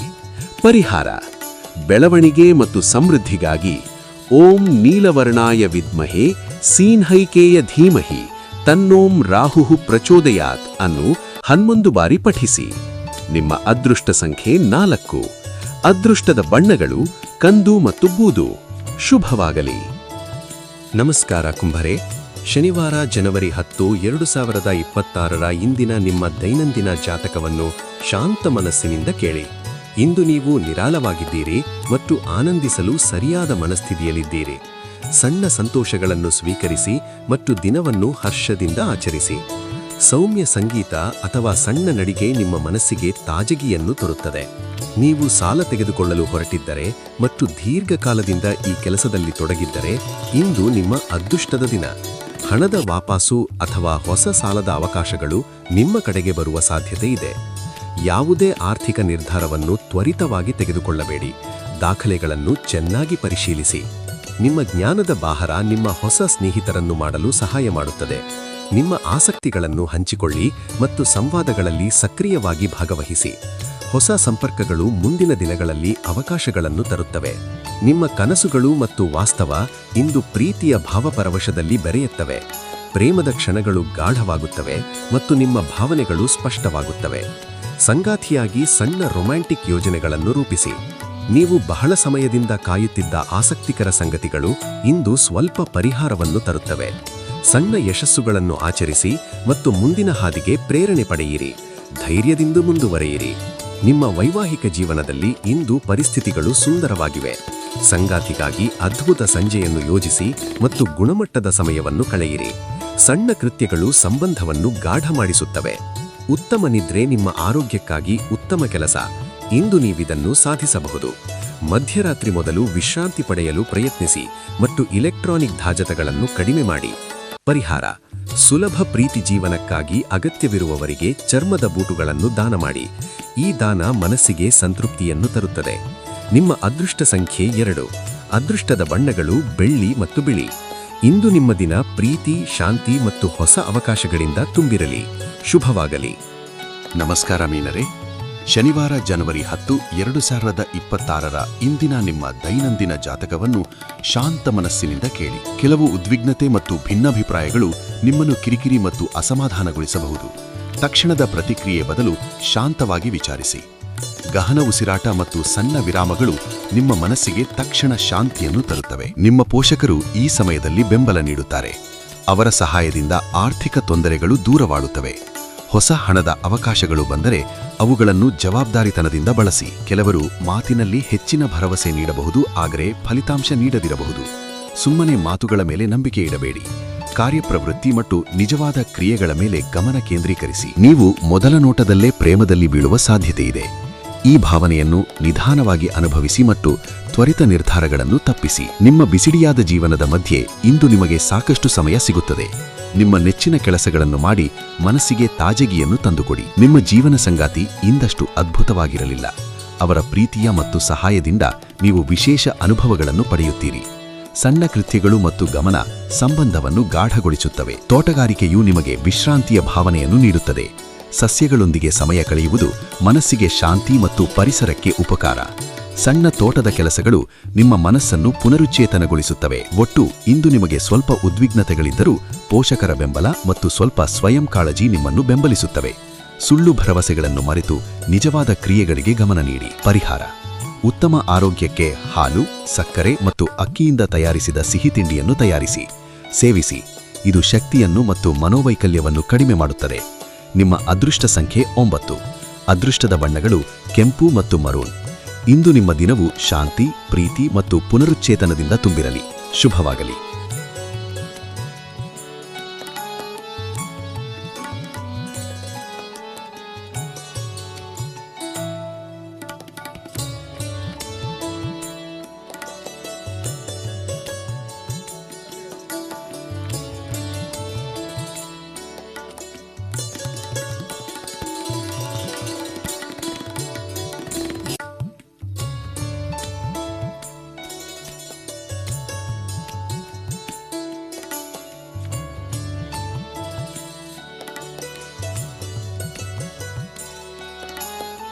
ಪರಿಹಾರ: ಬೆಳವಣಿಗೆ ಮತ್ತು ಸಮೃದ್ಧಿಗಾಗಿ ಓಂ ನೀಲವರ್ಣಾಯ ವಿದ್ಮಹೇ ಸೀನ್ಹೈಕೇಯ ಧೀಮಹಿ ತನ್ನೋಂ ರಾಹುಃ ಪ್ರಚೋದಯಾತ್ ಅನ್ನು 11 ಬಾರಿ ಪಠಿಸಿ. ನಿಮ್ಮ ಅದೃಷ್ಟ ಸಂಖ್ಯೆ 4. ಅದೃಷ್ಟದ ಬಣ್ಣಗಳು ಕಂದು ಮತ್ತು ಬೂದು. ಶುಭವಾಗಲಿ. ನಮಸ್ಕಾರ ಕುಂಭರೇ. ಶನಿವಾರ ಜನವರಿ 10, 2026ರ ಇಂದಿನ ನಿಮ್ಮ ದೈನಂದಿನ ಜಾತಕವನ್ನು ಶಾಂತ ಮನಸ್ಸಿನಿಂದ ಕೇಳಿ. ಇಂದು ನೀವು ನಿರಾಳವಾಗಿದ್ದೀರಿ ಮತ್ತು ಆನಂದಿಸಲು ಸರಿಯಾದ ಮನಸ್ಥಿತಿಯಲ್ಲಿದ್ದೀರಿ. ಸಣ್ಣ ಸಂತೋಷಗಳನ್ನು ಸ್ವೀಕರಿಸಿ ಮತ್ತು ದಿನವನ್ನು ಹರ್ಷದಿಂದ ಆಚರಿಸಿ. ಸೌಮ್ಯ ಸಂಗೀತ ಅಥವಾ ಸಣ್ಣ ನಡಿಗೆ ನಿಮ್ಮ ಮನಸ್ಸಿಗೆ ತಾಜಗಿಯನ್ನು ತರುತ್ತದೆ. ನೀವು ಸಾಲ ತೆಗೆದುಕೊಳ್ಳಲು ಹೊರಟಿದ್ದರೆ ಮತ್ತು ದೀರ್ಘಕಾಲದಿಂದ ಈ ಕೆಲಸದಲ್ಲಿ ತೊಡಗಿದ್ದರೆ ಇಂದು ನಿಮ್ಮ ಅದೃಷ್ಟದ ದಿನ. ಹಣದ ವಾಪಾಸು ಅಥವಾ ಹೊಸ ಸಾಲದ ಅವಕಾಶಗಳು ನಿಮ್ಮ ಕಡೆಗೆ ಬರುವ ಸಾಧ್ಯತೆ ಇದೆ. ಯಾವುದೇ ಆರ್ಥಿಕ ನಿರ್ಧಾರವನ್ನು ತ್ವರಿತವಾಗಿ ತೆಗೆದುಕೊಳ್ಳಬೇಡಿ. ದಾಖಲೆಗಳನ್ನು ಚೆನ್ನಾಗಿ ಪರಿಶೀಲಿಸಿ. ನಿಮ್ಮ ಜ್ಞಾನದ ಬಾಹರ ನಿಮ್ಮ ಹೊಸ ಸ್ನೇಹಿತರನ್ನು ಮಾಡಲು ಸಹಾಯ ಮಾಡುತ್ತದೆ. ನಿಮ್ಮ ಆಸಕ್ತಿಗಳನ್ನು ಹಂಚಿಕೊಳ್ಳಿ ಮತ್ತು ಸಂವಾದಗಳಲ್ಲಿ ಸಕ್ರಿಯವಾಗಿ ಭಾಗವಹಿಸಿ. ಹೊಸ ಸಂಪರ್ಕಗಳು ಮುಂದಿನ ದಿನಗಳಲ್ಲಿ ಅವಕಾಶಗಳನ್ನು ತರುತ್ತವೆ. ನಿಮ್ಮ ಕನಸುಗಳು ಮತ್ತು ವಾಸ್ತವ ಇಂದು ಪ್ರೀತಿಯ ಭಾವಪರವಶದಲ್ಲಿ ಬೆರೆಯುತ್ತವೆ. ಪ್ರೇಮದ ಕ್ಷಣಗಳು ಗಾಢವಾಗುತ್ತವೆ ಮತ್ತು ನಿಮ್ಮ ಭಾವನೆಗಳು ಸ್ಪಷ್ಟವಾಗುತ್ತವೆ. ಸಂಗಾತಿಯಾಗಿ ಸಣ್ಣ ರೊಮ್ಯಾಂಟಿಕ್ ಯೋಜನೆಗಳನ್ನು ರೂಪಿಸಿ. ನೀವು ಬಹಳ ಸಮಯದಿಂದ ಕಾಯುತ್ತಿದ್ದ ಆಸಕ್ತಿಕರ ಸಂಗತಿಗಳು ಇಂದು ಸ್ವಲ್ಪ ಪರಿಹಾರವನ್ನು ತರುತ್ತವೆ. ಸಣ್ಣ ಯಶಸ್ಸುಗಳನ್ನು ಆಚರಿಸಿ ಮತ್ತು ಮುಂದಿನ ಹಾದಿಗೆ ಪ್ರೇರಣೆ ಪಡೆಯಿರಿ. ಧೈರ್ಯದಿಂದ ಮುಂದುವರೆಯಿರಿ. ನಿಮ್ಮ ವೈವಾಹಿಕ ಜೀವನದಲ್ಲಿ ಇಂದು ಪರಿಸ್ಥಿತಿಗಳು ಸುಂದರವಾಗಿವೆ. ಸಂಗಾತಿಗಾಗಿ ಅದ್ಭುತ ಸಂಜೆಯನ್ನು ಯೋಜಿಸಿ ಮತ್ತು ಗುಣಮಟ್ಟದ ಸಮಯವನ್ನು ಕಳೆಯಿರಿ. ಸಣ್ಣ ಕೃತ್ಯಗಳು ಸಂಬಂಧವನ್ನು ಗಾಢ ಮಾಡಿಸುತ್ತವೆ. ಉತ್ತಮ ನಿದ್ರೆ ನಿಮ್ಮ ಆರೋಗ್ಯಕ್ಕಾಗಿ ಉತ್ತಮ ಕೆಲಸ. ಇಂದು ನೀವಿದನ್ನು ಸಾಧಿಸಬಹುದು. ಮಧ್ಯರಾತ್ರಿ ಮೊದಲು ವಿಶ್ರಾಂತಿ ಪಡೆಯಲು ಪ್ರಯತ್ನಿಸಿ ಮತ್ತು ಇಲೆಕ್ಟ್ರಾನಿಕ್ ಧಾಜತಗಳನ್ನು ಕಡಿಮೆ ಮಾಡಿ. ಪರಿಹಾರ: ಸುಲಭ ಪ್ರೀತಿ ಜೀವನಕ್ಕಾಗಿ ಅಗತ್ಯವಿರುವವರಿಗೆ ಚರ್ಮದ ಬೂಟುಗಳನ್ನು ದಾನ ಮಾಡಿ. ಈ ದಾನ ಮನಸ್ಸಿಗೆ ಸಂತೃಪ್ತಿಯನ್ನು ತರುತ್ತದೆ. ನಿಮ್ಮ ಅದೃಷ್ಟ ಸಂಖ್ಯೆ 2. ಅದೃಷ್ಟದ ಬಣ್ಣಗಳು ಬೆಳ್ಳಿ ಮತ್ತು ಬಿಳಿ. ಇಂದು ನಿಮ್ಮ ದಿನ ಪ್ರೀತಿ, ಶಾಂತಿ ಮತ್ತು ಹೊಸ ಅವಕಾಶಗಳಿಂದ ತುಂಬಿರಲಿ. ಶುಭವಾಗಲಿ. ನಮಸ್ಕಾರ ಮೀನರೇ. ಶನಿವಾರ ಜನವರಿ 10, 2026ರ ಇಂದಿನ ನಿಮ್ಮ ದೈನಂದಿನ ಜಾತಕವನ್ನು ಶಾಂತ ಮನಸ್ಸಿನಿಂದ ಕೇಳಿ. ಕೆಲವು ಉದ್ವಿಗ್ನತೆ ಮತ್ತು ಭಿನ್ನಾಭಿಪ್ರಾಯಗಳು ನಿಮ್ಮನ್ನು ಕಿರಿಕಿರಿ ಮತ್ತು ಅಸಮಾಧಾನಗೊಳಿಸಬಹುದು. ತಕ್ಷಣದ ಪ್ರತಿಕ್ರಿಯೆ ಬದಲು ಶಾಂತವಾಗಿ ವಿಚಾರಿಸಿ. ಗಹನ ಉಸಿರಾಟ ಮತ್ತು ಸಣ್ಣ ವಿರಾಮಗಳು ನಿಮ್ಮ ಮನಸ್ಸಿಗೆ ತಕ್ಷಣ ಶಾಂತಿಯನ್ನು ತರುತ್ತವೆ. ನಿಮ್ಮ ಪೋಷಕರು ಈ ಸಮಯದಲ್ಲಿ ಬೆಂಬಲ ನೀಡುತ್ತಾರೆ. ಅವರ ಸಹಾಯದಿಂದ ಆರ್ಥಿಕ ತೊಂದರೆಗಳು ದೂರವಾಡುತ್ತವೆ. ಹೊಸ ಹಣದ ಅವಕಾಶಗಳು ಬಂದರೆ ಅವುಗಳನ್ನು ಜವಾಬ್ದಾರಿತನದಿಂದ ಬಳಸಿ. ಕೆಲವರು ಮಾತಿನಲ್ಲಿ ಹೆಚ್ಚಿನ ಭರವಸೆ ನೀಡಬಹುದು, ಆದರೆ ಫಲಿತಾಂಶ ನೀಡದಿರಬಹುದು. ಸುಮ್ಮನೆ ಮಾತುಗಳ ಮೇಲೆ ನಂಬಿಕೆ ಇಡಬೇಡಿ. ಕಾರ್ಯಪ್ರವೃತ್ತಿ ಮತ್ತು ನಿಜವಾದ ಕ್ರಿಯೆಗಳ ಮೇಲೆ ಗಮನ ಕೇಂದ್ರೀಕರಿಸಿ. ನೀವು ಮೊದಲ ನೋಟದಲ್ಲೇ ಪ್ರೇಮದಲ್ಲಿ ಬೀಳುವ ಸಾಧ್ಯತೆಯಿದೆ. ಈ ಭಾವನೆಯನ್ನು ನಿಧಾನವಾಗಿ ಅನುಭವಿಸಿ ಮತ್ತು ತ್ವರಿತ ನಿರ್ಧಾರಗಳನ್ನು ತಪ್ಪಿಸಿ. ನಿಮ್ಮ ಬಿಸಿಡಿಯಾದ ಜೀವನದ ಮಧ್ಯೆ ಇಂದು ನಿಮಗೆ ಸಾಕಷ್ಟು ಸಮಯ ಸಿಗುತ್ತದೆ. ನಿಮ್ಮ ನೆಚ್ಚಿನ ಕೆಲಸಗಳನ್ನು ಮಾಡಿ ಮನಸ್ಸಿಗೆ ತಾಜಗಿಯನ್ನು ತಂದುಕೊಡಿ. ನಿಮ್ಮ ಜೀವನ ಸಂಗಾತಿ ಇಂದಷ್ಟು ಅದ್ಭುತವಾಗಿರಲಿಲ್ಲ. ಅವರ ಪ್ರೀತಿಯ ಮತ್ತು ಸಹಾಯದಿಂದ ನೀವು ವಿಶೇಷ ಅನುಭವಗಳನ್ನು ಪಡೆಯುತ್ತೀರಿ. ಸಣ್ಣ ಕೃತ್ಯಗಳು ಮತ್ತು ಗಮನ ಸಂಬಂಧವನ್ನು ಗಾಢಗೊಳಿಸುತ್ತವೆ. ತೋಟಗಾರಿಕೆಯು ನಿಮಗೆ ವಿಶ್ರಾಂತಿಯ ಭಾವನೆಯನ್ನು ನೀಡುತ್ತದೆ. ಸಸ್ಯಗಳೊಂದಿಗೆ ಸಮಯ ಕಳೆಯುವುದು ಮನಸ್ಸಿಗೆ ಶಾಂತಿ ಮತ್ತು ಪರಿಸರಕ್ಕೆ ಉಪಕಾರ. ಸಣ್ಣ ತೋಟದ ಕೆಲಸಗಳು ನಿಮ್ಮ ಮನಸ್ಸನ್ನು ಪುನರುಚ್ಚೇತನಗೊಳಿಸುತ್ತವೆ. ಒಟ್ಟು ಇಂದು ನಿಮಗೆ ಸ್ವಲ್ಪ ಉದ್ವಿಗ್ನತೆಗಳಿದ್ದರೂ ಪೋಷಕರ ಬೆಂಬಲ ಮತ್ತು ಸ್ವಲ್ಪ ಸ್ವಯಂ ಕಾಳಜಿ ನಿಮ್ಮನ್ನು ಬೆಂಬಲಿಸುತ್ತವೆ. ಸುಳ್ಳು ಭರವಸೆಗಳನ್ನು ಮರೆತು ನಿಜವಾದ ಕ್ರಿಯೆಗಳಿಗೆ ಗಮನ ನೀಡಿ. ಪರಿಹಾರ: ಉತ್ತಮ ಆರೋಗ್ಯಕ್ಕೆ ಹಾಲು, ಸಕ್ಕರೆ ಮತ್ತು ಅಕ್ಕಿಯಿಂದ ತಯಾರಿಸಿದ ಸಿಹಿ ತಿಂಡಿಯನ್ನು ತಯಾರಿಸಿ ಸೇವಿಸಿ. ಇದು ಶಕ್ತಿಯನ್ನು ಮತ್ತು ಮನೋವೈಕಲ್ಯವನ್ನು ಕಡಿಮೆ ಮಾಡುತ್ತದೆ. ನಿಮ್ಮ ಅದೃಷ್ಟ ಸಂಖ್ಯೆ 9. ಅದೃಷ್ಟದ ಬಣ್ಣಗಳು ಕೆಂಪು ಮತ್ತು ಮರೂನ್. ಇಂದು ನಿಮ್ಮ ದಿನವು ಶಾಂತಿ, ಪ್ರೀತಿ ಮತ್ತು ಪುನರುಚ್ಚೇತನದಿಂದ ತುಂಬಿರಲಿ. ಶುಭವಾಗಲಿ.